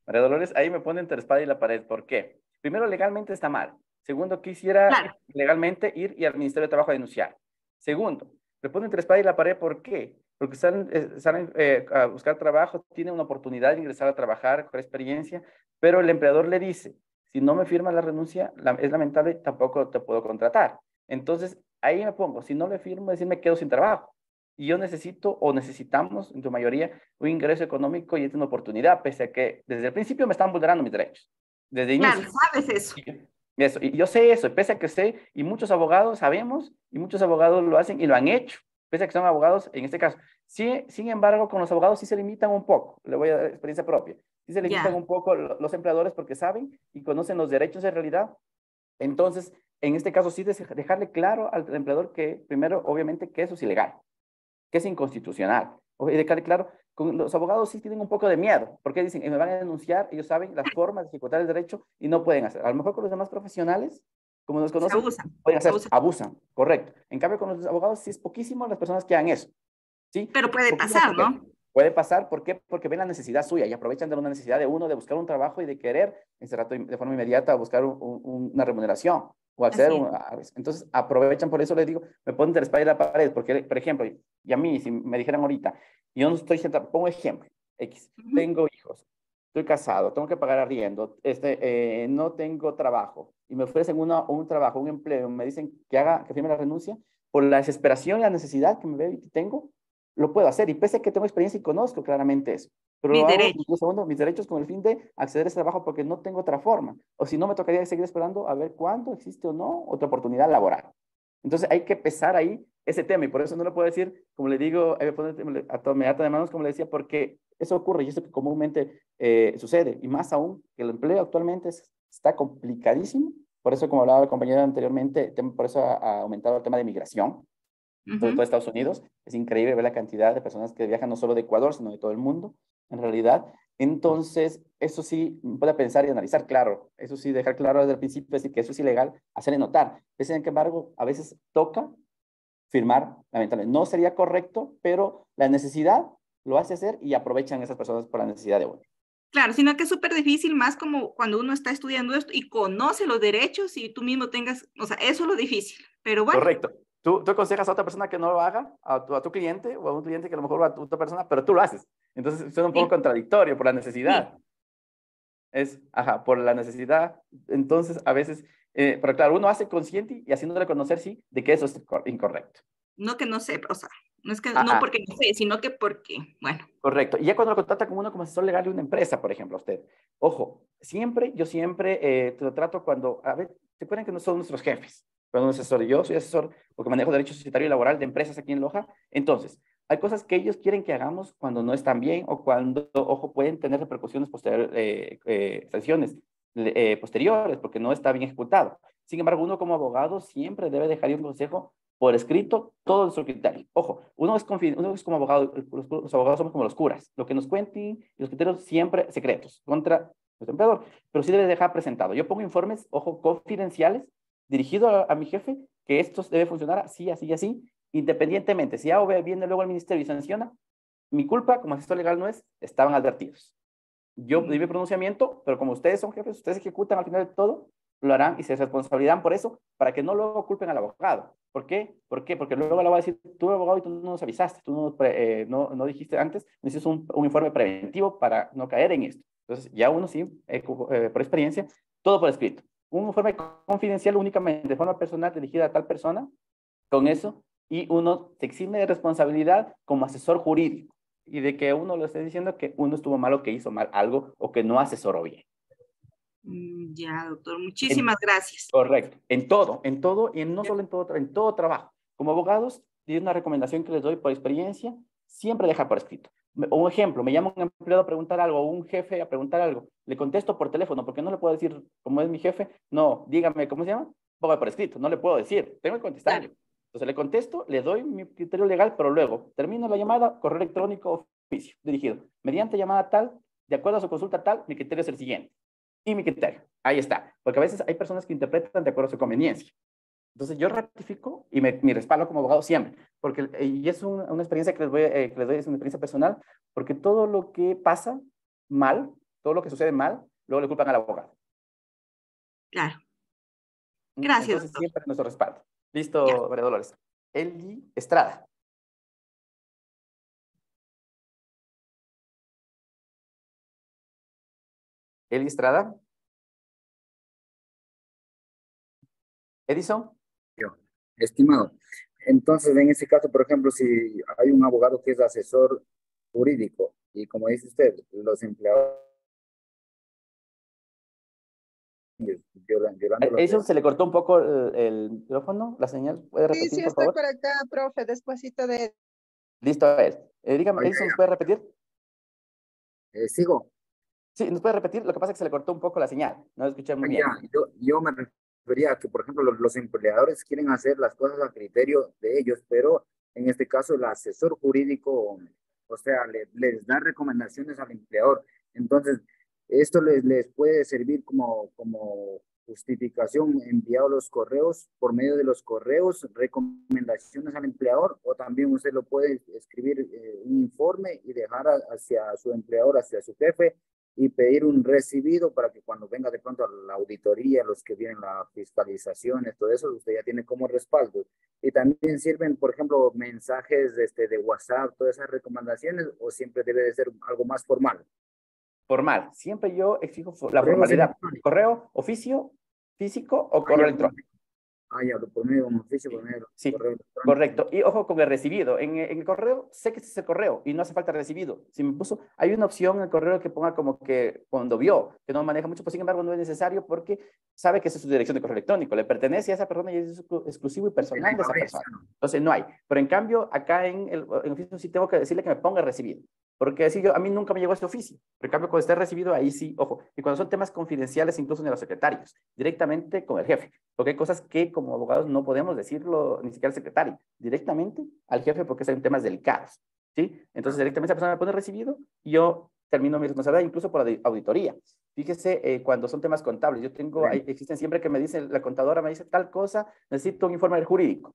María Dolores, ahí me pone entre la espada y la pared. ¿Por qué? Primero, legalmente está mal. Segundo, quisiera legalmente ir y al Ministerio de Trabajo a denunciar. Segundo, me pone entre la espada y la pared. ¿Por qué? Porque salen a buscar trabajo, tienen una oportunidad de ingresar a trabajar, con experiencia, pero el empleador le dice, si no me firmas la renuncia, es lamentable, tampoco te puedo contratar. Entonces, ahí me pongo, si no le firmo, decir me quedo sin trabajo. Y yo necesito o necesitamos, en tu mayoría, un ingreso económico y es una oportunidad, pese a que desde el principio me están vulnerando mis derechos. Desde el inicio. Sabes eso. Y yo sé eso, pese a que sé, y muchos abogados sabemos, y muchos abogados lo hacen y lo han hecho, pese a que son abogados en este caso. Sí, sin embargo, con los abogados sí se limitan un poco, le voy a dar experiencia propia, sí se limitan un poco los empleadores porque saben y conocen los derechos en realidad. Entonces, en este caso sí dejarle claro al empleador que, primero, obviamente, que eso es ilegal, que es inconstitucional. Y dejarle claro, con los abogados sí tienen un poco de miedo, porque dicen, me van a denunciar, ellos saben las formas de ejecutar el derecho y no pueden hacer. A lo mejor con los demás profesionales, como nos conocen, pueden hacer, abusan, correcto. En cambio, con los abogados sí es poquísimo las personas que hagan eso. ¿Sí? Pero puede pasar, ¿no? Puede pasar, ¿por qué? Porque ven la necesidad suya y aprovechan de una necesidad de uno de buscar un trabajo y de querer, ese rato, de forma inmediata, buscar una remuneración o acceder entonces aprovechan. Por eso les digo, me ponen de la espalda y la pared, porque, por ejemplo, y a mí, si me dijeran ahorita, yo no estoy sentado, pongo ejemplo, tengo hijos, estoy casado, tengo que pagar arriendo, no tengo trabajo, y me ofrecen un trabajo, un empleo, me dicen que firme la renuncia, por la desesperación y la necesidad que me veo y que tengo, lo puedo hacer. Y pese a que tengo experiencia y conozco claramente eso, pero lo hago incluso mis derechos con el fin de acceder a ese trabajo porque no tengo otra forma. O si no, me tocaría seguir esperando a ver cuándo existe o no otra oportunidad laboral. Entonces hay que pesar ahí ese tema y por eso no lo puedo decir, como le digo, me ata de manos, como le decía, porque eso ocurre y eso que comúnmente sucede. Y más aún, que el empleo actualmente está complicadísimo. Por eso, como hablaba el compañero anteriormente, por eso ha aumentado el tema de migración. Sobre todo Estados Unidos, es increíble ver la cantidad de personas que viajan no solo de Ecuador, sino de todo el mundo, en realidad. Entonces, eso sí, puede pensar y analizar, claro, eso sí, dejar claro desde el principio, decir que eso es ilegal, hacerle notar. Sin embargo, a veces toca firmar, lamentablemente. No sería correcto, pero la necesidad lo hace hacer y aprovechan esas personas por la necesidad de uno. Claro, sino que es súper difícil, más como cuando uno está estudiando esto y conoce los derechos y tú mismo tengas, o sea, eso es lo difícil, pero bueno. Correcto. Tú aconsejas a otra persona que no lo haga, a tu cliente o a un cliente que a lo mejor va a otra persona, pero tú lo haces. Entonces suena un poco contradictorio por la necesidad. Sí. Por la necesidad. Entonces, a veces, pero claro, uno hace consciente y haciéndole conocer, sí, de que eso es incorrecto. No que no sepa, o sea, no es que no porque no sé, sino que porque, bueno. Correcto. Y ya cuando lo contrata como uno como asesor legal de una empresa, por ejemplo, usted. Ojo, yo siempre te lo trato cuando, a ver, ¿se acuerdan que no son nuestros jefes? Cuando yo soy asesor porque manejo derecho societario y laboral de empresas aquí en Loja. Entonces, hay cosas que ellos quieren que hagamos cuando no están bien o cuando, ojo, pueden tener repercusiones posteriores, sanciones posteriores porque no está bien ejecutado. Sin embargo, uno como abogado siempre debe dejar un consejo por escrito todo nuestro criterio. Ojo, uno es como abogado, los abogados somos como los curas. Lo que nos cuenten, los criterios siempre secretos contra nuestro empleador, pero sí debe dejar presentado. Yo pongo informes, ojo, confidenciales, dirigido a mi jefe, que esto debe funcionar así, así y así, independientemente. Si A o B viene luego al ministerio y sanciona, mi culpa como asesor legal no es, estaban advertidos. Yo di mi pronunciamiento, pero como ustedes son jefes, ustedes ejecutan al final de todo, lo harán y se responsabilizarán por eso, para que no luego culpen al abogado. ¿Por qué? Porque luego le va a decir, tú abogado y tú no nos avisaste, tú no dijiste antes, necesitas un informe preventivo para no caer en esto. Entonces, ya uno sí, por experiencia, todo por escrito. Un informe confidencial únicamente de forma personal dirigida a tal persona, con eso, y uno se exime de responsabilidad como asesor jurídico, y de que uno lo esté diciendo que uno estuvo mal o que hizo mal algo o que no asesoró bien. Ya, doctor, muchísimas gracias. Correcto, en todo, y no solo en todo trabajo. Como abogados, y una recomendación que les doy por experiencia, siempre deja por escrito. Un ejemplo, me llama un empleado a preguntar algo, o un jefe a preguntar algo, le contesto por teléfono, porque no le puedo decir, como es mi jefe, no, dígame, ¿cómo se llama? Ponga por escrito, no le puedo decir, tengo que contestarle. Claro. Entonces le contesto, le doy mi criterio legal, pero luego termino la llamada, correo electrónico, oficio, dirigido. Mediante llamada tal, de acuerdo a su consulta tal, mi criterio es el siguiente. Y mi criterio, ahí está. Porque a veces hay personas que interpretan de acuerdo a su conveniencia. Entonces yo ratifico y mi respaldo como abogado siempre. Porque, y es una experiencia que les doy, es una experiencia personal, porque todo lo que pasa mal, todo lo que sucede mal, luego le culpan al abogado. Claro. Gracias, entonces, doctor. Siempre nuestro respaldo. Listo, María Dolores. Eli Estrada. Eli Estrada. Edison. Yo, estimado. Entonces, en este caso, por ejemplo, si hay un abogado que es asesor jurídico y como dice usted, los empleados Eso se le cortó un poco el micrófono, la señal. ¿Puede repetir, sí, por está favor? conectada, profe, despuésito de... Listo, a ver. Dígame, Edison, ¿nos puede repetir? ¿Sigo? Sí, ¿nos puede repetir? Lo que pasa es que se le cortó un poco la señal. No lo escuché muy bien. Yo me refería a que, por ejemplo, los empleadores quieren hacer las cosas a criterio de ellos, pero en este caso el asesor jurídico, o sea, les da recomendaciones al empleador. Entonces, esto les puede servir como justificación enviado los correos, por medio de los correos, recomendaciones al empleador, o también usted lo puede escribir un informe y dejar hacia su empleador, hacia su jefe, y pedir un recibido para que cuando venga de pronto a la auditoría, los que vienen la fiscalización, todo eso, usted ya tiene como respaldo. Y también sirven, por ejemplo, mensajes de WhatsApp, todas esas recomendaciones, o siempre debe de ser algo más formal. Formal. Siempre yo exijo la formalidad. Correo, oficio, físico o correo electrónico. Ya, por medio de un oficio, por medio de sí, correcto. Y ojo con el recibido. En el correo, sé que es el correo y no hace falta recibido. Si me puso, hay una opción en el correo que ponga como que cuando vio, que no maneja mucho, pues sin embargo no es necesario porque sabe que esa es su dirección de correo electrónico. Le pertenece a esa persona y es exclusivo y personal de esa persona. Entonces no hay. Pero en cambio, acá en el oficio sí tengo que decirle que me ponga recibido. Porque así a mí nunca me llegó este oficio. Por cambio, cuando esté recibido, ahí sí, ojo. Y cuando son temas confidenciales, incluso de los secretarios, directamente con el jefe. Porque hay cosas que como abogados no podemos decirlo ni siquiera al secretario, directamente al jefe porque son temas delicados. ¿Sí? Entonces, directamente esa persona me pone recibido y yo termino mi responsabilidad incluso por la auditoría. Fíjese, cuando son temas contables, yo tengo, existen siempre que me dice, la contadora me dice tal cosa, necesito un informe jurídico.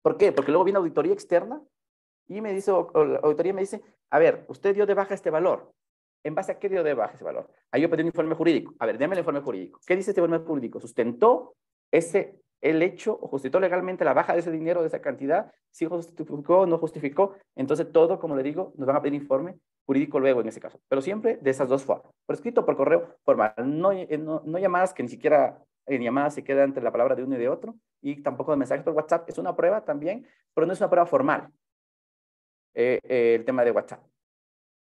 ¿Por qué? Porque luego viene auditoría externa y me dice, o la auditoría me dice, a ver, usted dio de baja este valor. ¿En base a qué dio de baja ese valor? Ahí yo pedí un informe jurídico. A ver, déme el informe jurídico. ¿Qué dice este informe jurídico? ¿Sustentó el hecho o justificó legalmente la baja de ese dinero, de esa cantidad? Si justificó o no justificó. Entonces todo, como le digo, nos van a pedir informe jurídico luego en ese caso. Pero siempre de esas dos formas. Por escrito, por correo, formal. No llamadas que ni siquiera en llamadas se queda entre la palabra de uno y de otro. Y tampoco de mensajes por WhatsApp. Es una prueba también, pero no es una prueba formal. El tema de WhatsApp.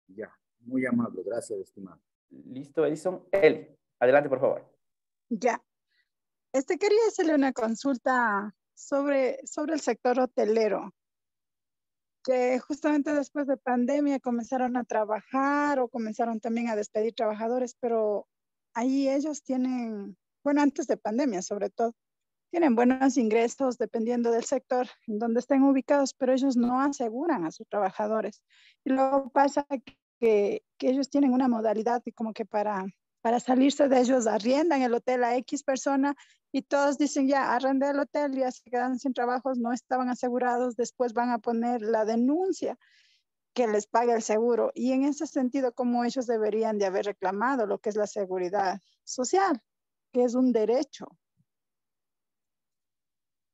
Ya, muy amable, gracias, estimado. Listo, Edison. Eli, adelante, por favor. Ya. Quería hacerle una consulta sobre el sector hotelero, que justamente después de pandemia comenzaron a trabajar o comenzaron también a despedir trabajadores, pero ahí ellos tienen, bueno, antes de pandemia sobre todo, tienen buenos ingresos dependiendo del sector en donde estén ubicados, pero ellos no aseguran a sus trabajadores. Y luego pasa que ellos tienen una modalidad y como que para salirse de ellos arriendan el hotel a X persona y todos dicen ya, arrendé el hotel, ya se quedan sin trabajos, no estaban asegurados, después van a poner la denuncia que les pague el seguro. Y en ese sentido, ¿cómo ellos deberían de haber reclamado lo que es la seguridad social, que es un derecho?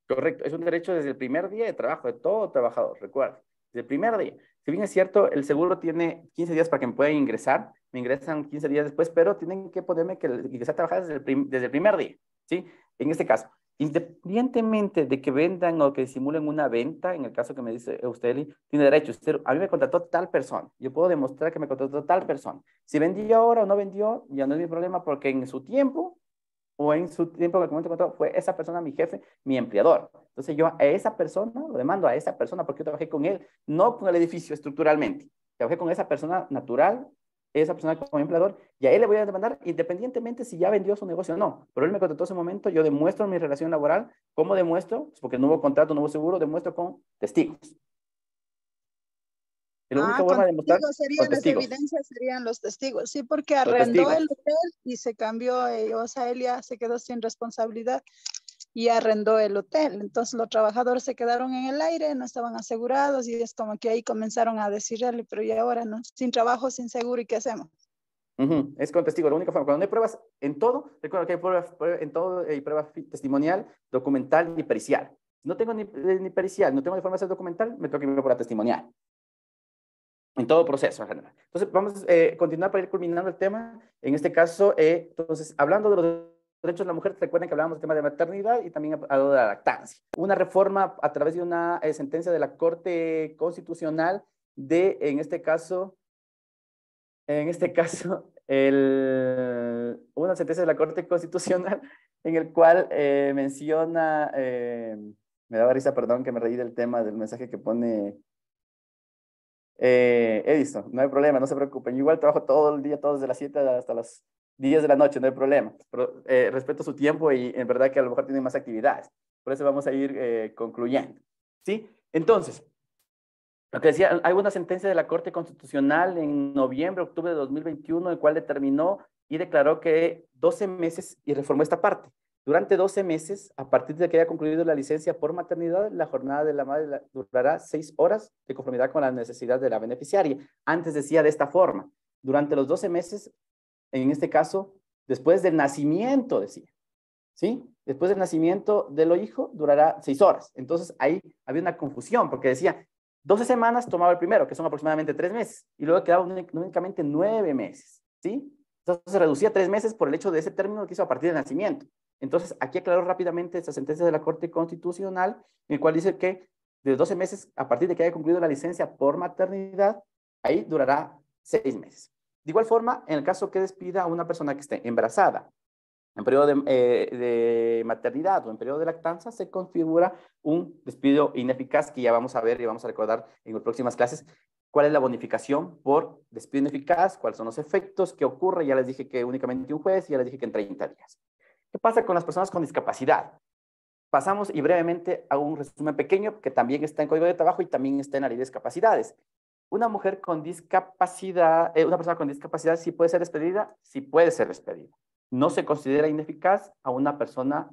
Correcto, es un derecho desde el primer día de trabajo de todo trabajador, recuerda, desde el primer día. Si bien es cierto, el seguro tiene 15 días para que me puedan ingresar, me ingresan 15 días después, pero tienen que ponerme que ingresar a trabajar desde el primer día, ¿sí? En este caso, independientemente de que vendan o que simulen una venta, en el caso que me dice usted, tiene derecho. A mí me contrató tal persona, yo puedo demostrar que me contrató tal persona. Si vendió ahora o no vendió, ya no es mi problema porque en su tiempo o en su tiempo que el momento contrato fue esa persona mi jefe, mi empleador. Entonces yo a esa persona, lo demando a esa persona porque yo trabajé con él, no con el edificio estructuralmente. Trabajé con esa persona natural, esa persona como empleador, y a él le voy a demandar independientemente si ya vendió su negocio o no. Pero él me contrató en ese momento, yo demuestro mi relación laboral. ¿Cómo demuestro? Porque no hubo contrato, no hubo seguro, demuestro con testigos. Es la única forma de demostrar con testigos. Las evidencias serían los testigos, sí, porque arrendó el hotel y se cambió, o sea, él ya se quedó sin responsabilidad y arrendó el hotel. Entonces los trabajadores se quedaron en el aire, no estaban asegurados y es como que ahí comenzaron a decirle, pero y ahora, ¿no? Sin trabajo, sin seguro, ¿y qué hacemos? Es con testigos, la única forma. Cuando no hay pruebas en todo, recuerda que hay pruebas en todo, hay pruebas testimonial, documental y pericial. Si no tengo ni pericial, no tengo ni forma de hacer documental, me tengo que ir por la testimonial. En todo proceso en general. Entonces, vamos a continuar para ir culminando el tema. En este caso, entonces, hablando de los derechos de la mujer, recuerden que hablábamos del tema de maternidad y también hablando de la lactancia. Una reforma a través de una sentencia de la Corte Constitucional en este caso, una sentencia de la Corte Constitucional en el cual menciona, me daba risa, perdón, que me reí del tema del mensaje que pone Edison, no hay problema, no se preocupen. Yo igual trabajo todo el día, desde las 7 hasta las 10 de la noche, no hay problema. Pero respeto su tiempo y en verdad que a lo mejor tienen más actividades. Por eso vamos a ir concluyendo. ¿Sí? Entonces, lo que decía, hay una sentencia de la Corte Constitucional en noviembre, octubre de 2021, el cual determinó y declaró que 12 meses, y reformó esta parte. Durante 12 meses, a partir de que haya concluido la licencia por maternidad, la jornada de la madre durará 6 horas de conformidad con la necesidad de la beneficiaria. Antes decía de esta forma, durante los 12 meses, en este caso, después del nacimiento, decía, ¿sí? Después del nacimiento del hijo, durará 6 horas. Entonces, ahí había una confusión, porque decía, 12 semanas tomaba el primero, que son aproximadamente 3 meses, y luego quedaban únicamente 9 meses, ¿sí? Entonces se reducía 3 meses por el hecho de ese término que hizo a partir del nacimiento. Entonces, aquí aclaró rápidamente esta sentencia de la Corte Constitucional, en el cual dice que de 12 meses, a partir de que haya concluido la licencia por maternidad, ahí durará 6 meses. De igual forma, en el caso que despida a una persona que esté embarazada, en periodo de maternidad o en periodo de lactancia, se configura un despido ineficaz, que ya vamos a ver y vamos a recordar en las próximas clases cuál es la bonificación por despido ineficaz, cuáles son los efectos, qué ocurre. Ya les dije que únicamente un juez, y ya les dije que en 30 días. ¿Qué pasa con las personas con discapacidad? Pasamos y brevemente a un resumen pequeño que también está en Código de Trabajo y también está en la Ley de Discapacidades. Una mujer con discapacidad, una persona con discapacidad, ¿sí puede ser despedida? Sí puede ser despedida. No se considera ineficaz a una persona,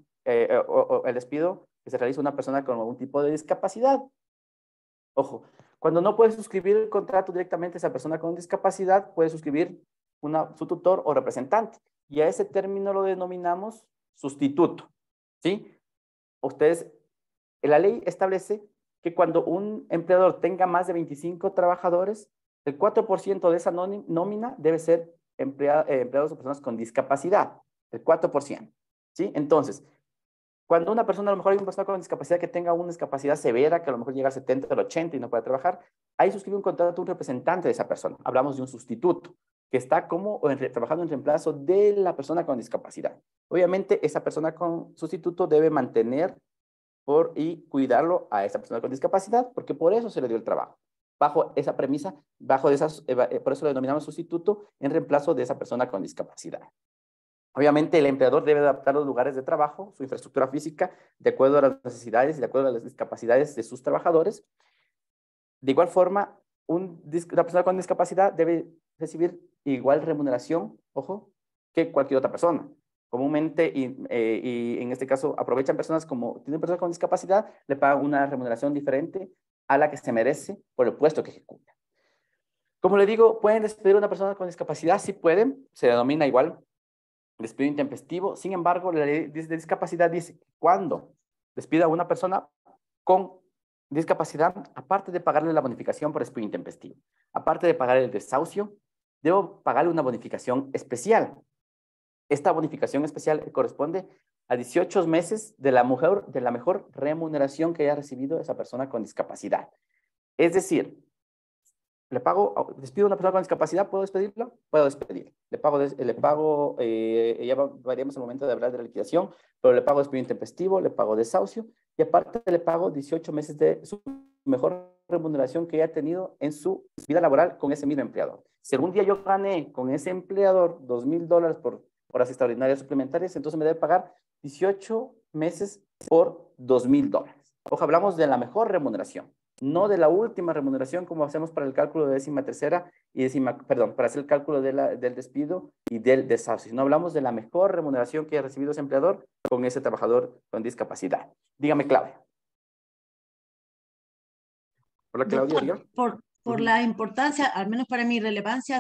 o el despido que se realiza a una persona con algún tipo de discapacidad. Ojo, cuando no puede suscribir el contrato directamente esa persona con discapacidad, puede suscribir su tutor o representante. Y a ese término lo denominamos sustituto, ¿sí? Ustedes, la ley establece que cuando un empleador tenga más de 25 trabajadores, el 4% de esa nómina debe ser empleados o personas con discapacidad, el 4%, ¿sí? Entonces, cuando una persona, a lo mejor hay una persona con discapacidad que tenga una discapacidad severa, que a lo mejor llega al 70 o al 80 y no puede trabajar, ahí suscribe un contrato un representante de esa persona. Hablamos de un sustituto, que está trabajando en reemplazo de la persona con discapacidad. Obviamente, esa persona con sustituto debe mantener y cuidarlo a esa persona con discapacidad, porque por eso se le dio el trabajo. Bajo esa premisa, por eso lo denominamos sustituto, en reemplazo de esa persona con discapacidad. Obviamente, el empleador debe adaptar los lugares de trabajo, su infraestructura física, de acuerdo a las necesidades y de acuerdo a las discapacidades de sus trabajadores. De igual forma, una persona con discapacidad debe recibir igual remuneración, ojo, que cualquier otra persona. Comúnmente, y en este caso, aprovechan personas como tienen personas con discapacidad, le pagan una remuneración diferente a la que se merece por el puesto que ejecuta. Como le digo, ¿pueden despedir a una persona con discapacidad? Sí pueden, se denomina igual despido intempestivo. Sin embargo, la ley de discapacidad dice que cuando despida a una persona con discapacidad, aparte de pagarle la bonificación por despido intempestivo, aparte de pagar el desahucio, debo pagarle una bonificación especial. Esta bonificación especial corresponde a 18 meses de la mejor remuneración que haya recibido esa persona con discapacidad. Es decir, despido a una persona con discapacidad, ¿puedo despedirlo? Puedo despedir. Ya veremos el momento de hablar de la liquidación, pero le pago despido intempestivo, le pago desahucio, y aparte le pago 18 meses de su mejor remuneración que haya tenido en su vida laboral con ese mismo empleador. Si algún día yo gané con ese empleador $2,000 por horas extraordinarias suplementarias, entonces me debe pagar 18 meses por $2,000. Ojo, hablamos de la mejor remuneración, no de la última remuneración como hacemos para el cálculo de 13ª y para hacer el cálculo del despido y del desahucio. No hablamos de la mejor remuneración que haya recibido ese empleador con ese trabajador con discapacidad. Dígame, Claudia. Hola, Claudia. Por la importancia, al menos para mi relevancia,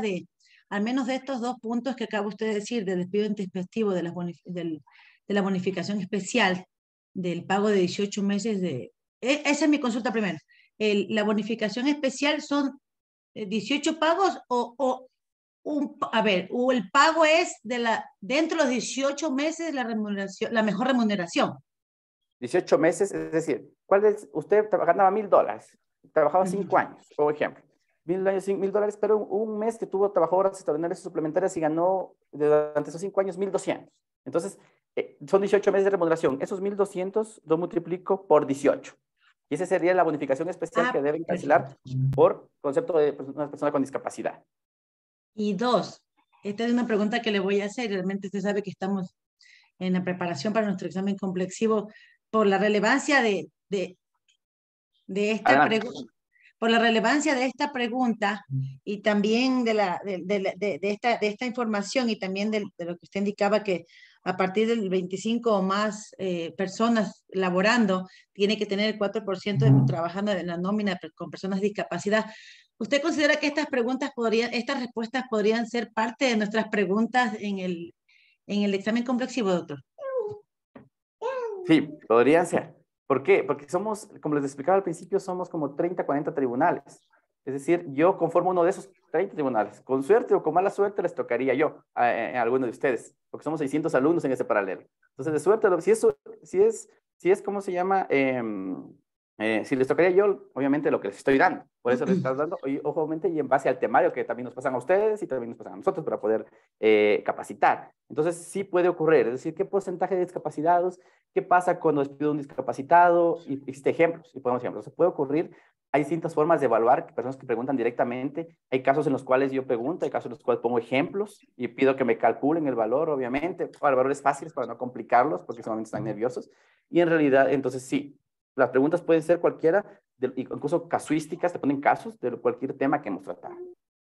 al menos de estos dos puntos que acaba usted de decir, del despido intempestivo, de la bonificación especial, del pago de 18 meses esa es mi consulta primero. ¿La bonificación especial son 18 pagos o el pago es dentro de los 18 meses la mejor remuneración? 18 meses, es decir, usted ganaba $1,000, trabajaba 5 años, por ejemplo. $1,000, pero un mes que tuvo trabajó horas extraordinarias y suplementarias y ganó durante esos 5 años 1,200. Entonces, son 18 meses de remuneración. Esos 1,200 lo multiplico por 18. Y esa sería la bonificación especial que deben cancelar por concepto de una persona con discapacidad. Y dos, esta es una pregunta que le voy a hacer. Realmente usted sabe que estamos en la preparación para nuestro examen complexivo por la relevancia de esta pregunta. Por la relevancia de esta pregunta y también de esta información y también de lo que usted indicaba que a partir del 25 o más personas laborando, tiene que tener el 4% trabajando en la nómina con personas de discapacidad. ¿Usted considera que estas respuestas podrían ser parte de nuestras preguntas en el examen complexivo, doctor? Sí, podrían ser. ¿Por qué? Porque somos, como les explicaba al principio, somos como 30, 40 tribunales. Es decir, yo conformo uno de esos 30 tribunales. Con suerte o con mala suerte les tocaría yo a alguno de ustedes, porque somos 600 alumnos en ese paralelo. Entonces, de suerte, si es ¿cómo se llama? Si les tocaría yo, obviamente, lo que les estoy dando. Por eso les estás dando, obviamente, y en base al temario que también nos pasan a ustedes y también nos pasan a nosotros para poder capacitar. Entonces, sí puede ocurrir. Es decir, ¿qué porcentaje de discapacitados? ¿Qué pasa cuando despido a un discapacitado? Y existen ejemplos, y ponemos ejemplos. Se puede ocurrir. Hay distintas formas de evaluar, personas que preguntan directamente. Hay casos en los cuales yo pregunto, hay casos en los cuales pongo ejemplos y pido que me calculen el valor, obviamente. Ahora, valores fáciles para no complicarlos porque solamente están nerviosos. Y en realidad, entonces sí, las preguntas pueden ser cualquiera, incluso casuísticas, te ponen casos de cualquier tema que hemos tratado.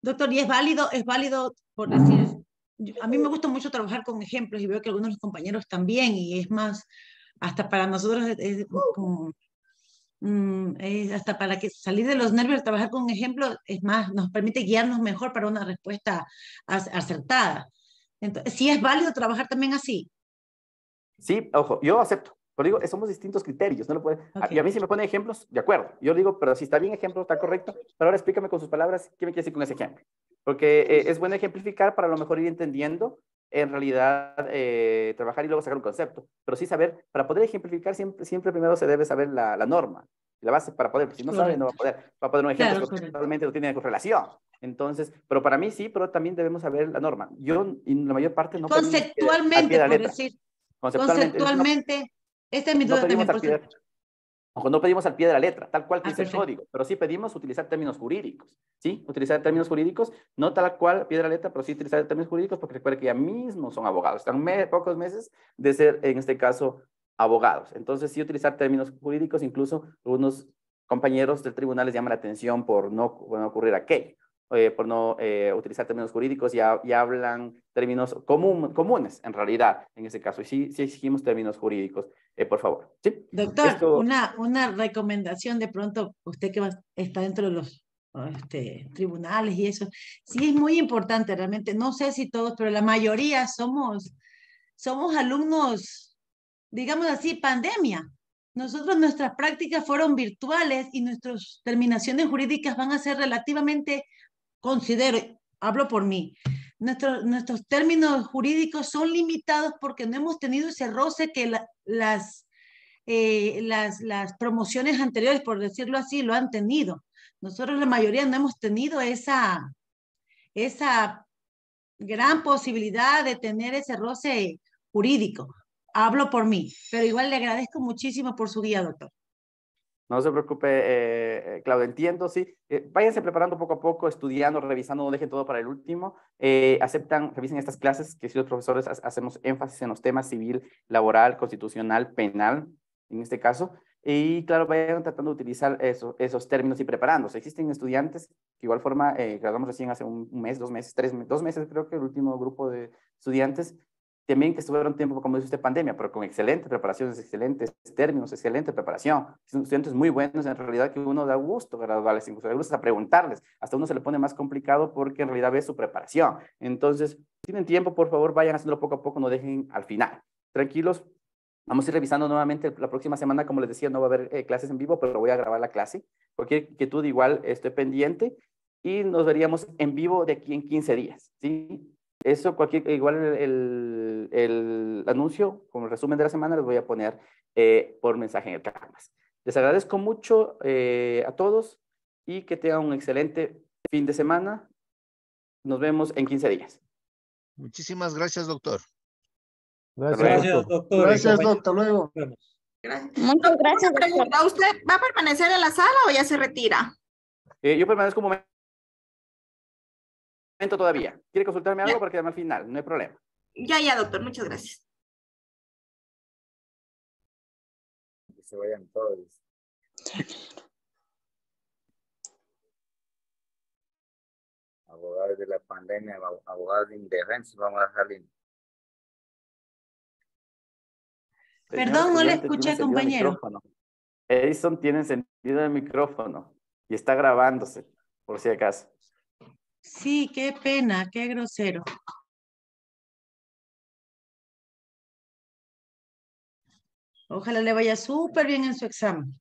Doctor, y es válido por decir, a mí me gusta mucho trabajar con ejemplos y veo que algunos de los compañeros también, y es más, hasta para nosotros es como... hasta para que salir de los nervios, trabajar con ejemplos, es más, nos permite guiarnos mejor para una respuesta acertada. Entonces, ¿sí es válido trabajar también así? Sí, ojo, yo acepto, pero digo, somos distintos criterios, no lo puede, y a mí si me pone ejemplos, de acuerdo, yo digo, pero si está bien ejemplo, está correcto, pero ahora explícame con sus palabras, ¿qué me quiere decir con ese ejemplo? Porque es bueno ejemplificar para a lo mejor ir entendiendo, en realidad, trabajar y luego sacar un concepto, pero sí saber, para poder ejemplificar, siempre primero se debe saber la norma, la base para poder, si no sabe, no va a poder, va a poner un ejemplo que totalmente no tiene relación. Entonces, pero para mí sí, pero también debemos saber la norma. Yo, en la mayor parte, no conceptualmente, por decir, conceptualmente, esta es mi duda también. No pedimos al pie de la letra, tal cual que dice el código, pero sí pedimos utilizar términos jurídicos, ¿sí? Utilizar términos jurídicos, no tal cual pie de la letra, pero sí utilizar términos jurídicos, porque recuerden que ya mismo son abogados, están pocos meses de ser, en este caso, abogados. Entonces, sí utilizar términos jurídicos, incluso algunos compañeros del tribunal les llaman la atención por no ocurrir aquello. Por no utilizar términos jurídicos, ya hablan términos comunes, en realidad, en ese caso. Y sí exigimos términos jurídicos, por favor. ¿Sí? Doctor, una recomendación de pronto, usted que está dentro de los tribunales y eso, sí es muy importante realmente, no sé si todos, pero la mayoría somos alumnos, digamos así, pandemia. Nuestras prácticas fueron virtuales y nuestras terminaciones jurídicas van a ser relativamente, considero, hablo por mí, nuestros términos jurídicos son limitados porque no hemos tenido ese roce que las promociones anteriores, por decirlo así, lo han tenido. Nosotros la mayoría no hemos tenido esa gran posibilidad de tener ese roce jurídico. Hablo por mí, pero igual le agradezco muchísimo por su guía, doctor. No se preocupe, Claudia, entiendo, sí. Váyanse preparando poco a poco, estudiando, revisando, no dejen todo para el último. Revisen estas clases, que si los profesores hacemos énfasis en los temas civil, laboral, constitucional, penal, en este caso. Y claro, vayan tratando de utilizar esos términos y preparándose. Existen estudiantes que igual forma, graduamos recién hace un mes, 2 meses, 2 meses, creo que el último grupo de estudiantes, también que estuvieron tiempo, como dice usted, pandemia, pero con excelentes preparaciones, excelentes términos, excelente preparación. Son estudiantes muy buenos, en realidad, que uno da gusto graduarles, incluso da gusto a preguntarles. Hasta uno se le pone más complicado porque en realidad ve su preparación. Entonces, si tienen tiempo, por favor, vayan haciéndolo poco a poco, no dejen al final. Tranquilos, vamos a ir revisando nuevamente la próxima semana. Como les decía, no va a haber clases en vivo, pero voy a grabar la clase. Cualquier inquietud, igual estoy pendiente y nos veríamos en vivo de aquí en 15 días, ¿sí? Eso, igual el anuncio, como el resumen de la semana, les voy a poner por mensaje en el Canvas. Les agradezco mucho a todos y que tengan un excelente fin de semana. Nos vemos en 15 días. Muchísimas gracias, doctor. Gracias, doctor. Gracias, doctor. Luego. Muchas gracias. Pregunta, ¿usted va a permanecer en la sala o ya se retira? Yo permanezco un momento todavía. ¿Quiere consultarme algo para quedarme al final? No hay problema. Ya, doctor. Muchas gracias. Que se vayan todos. Abogados de la pandemia, abogados de indefensos, vamos a salir. Perdón, no le escuché, compañero. Edison tiene encendido el micrófono y está grabándose, por si acaso. Sí, qué pena, qué grosero. Ojalá le vaya súper bien en su examen.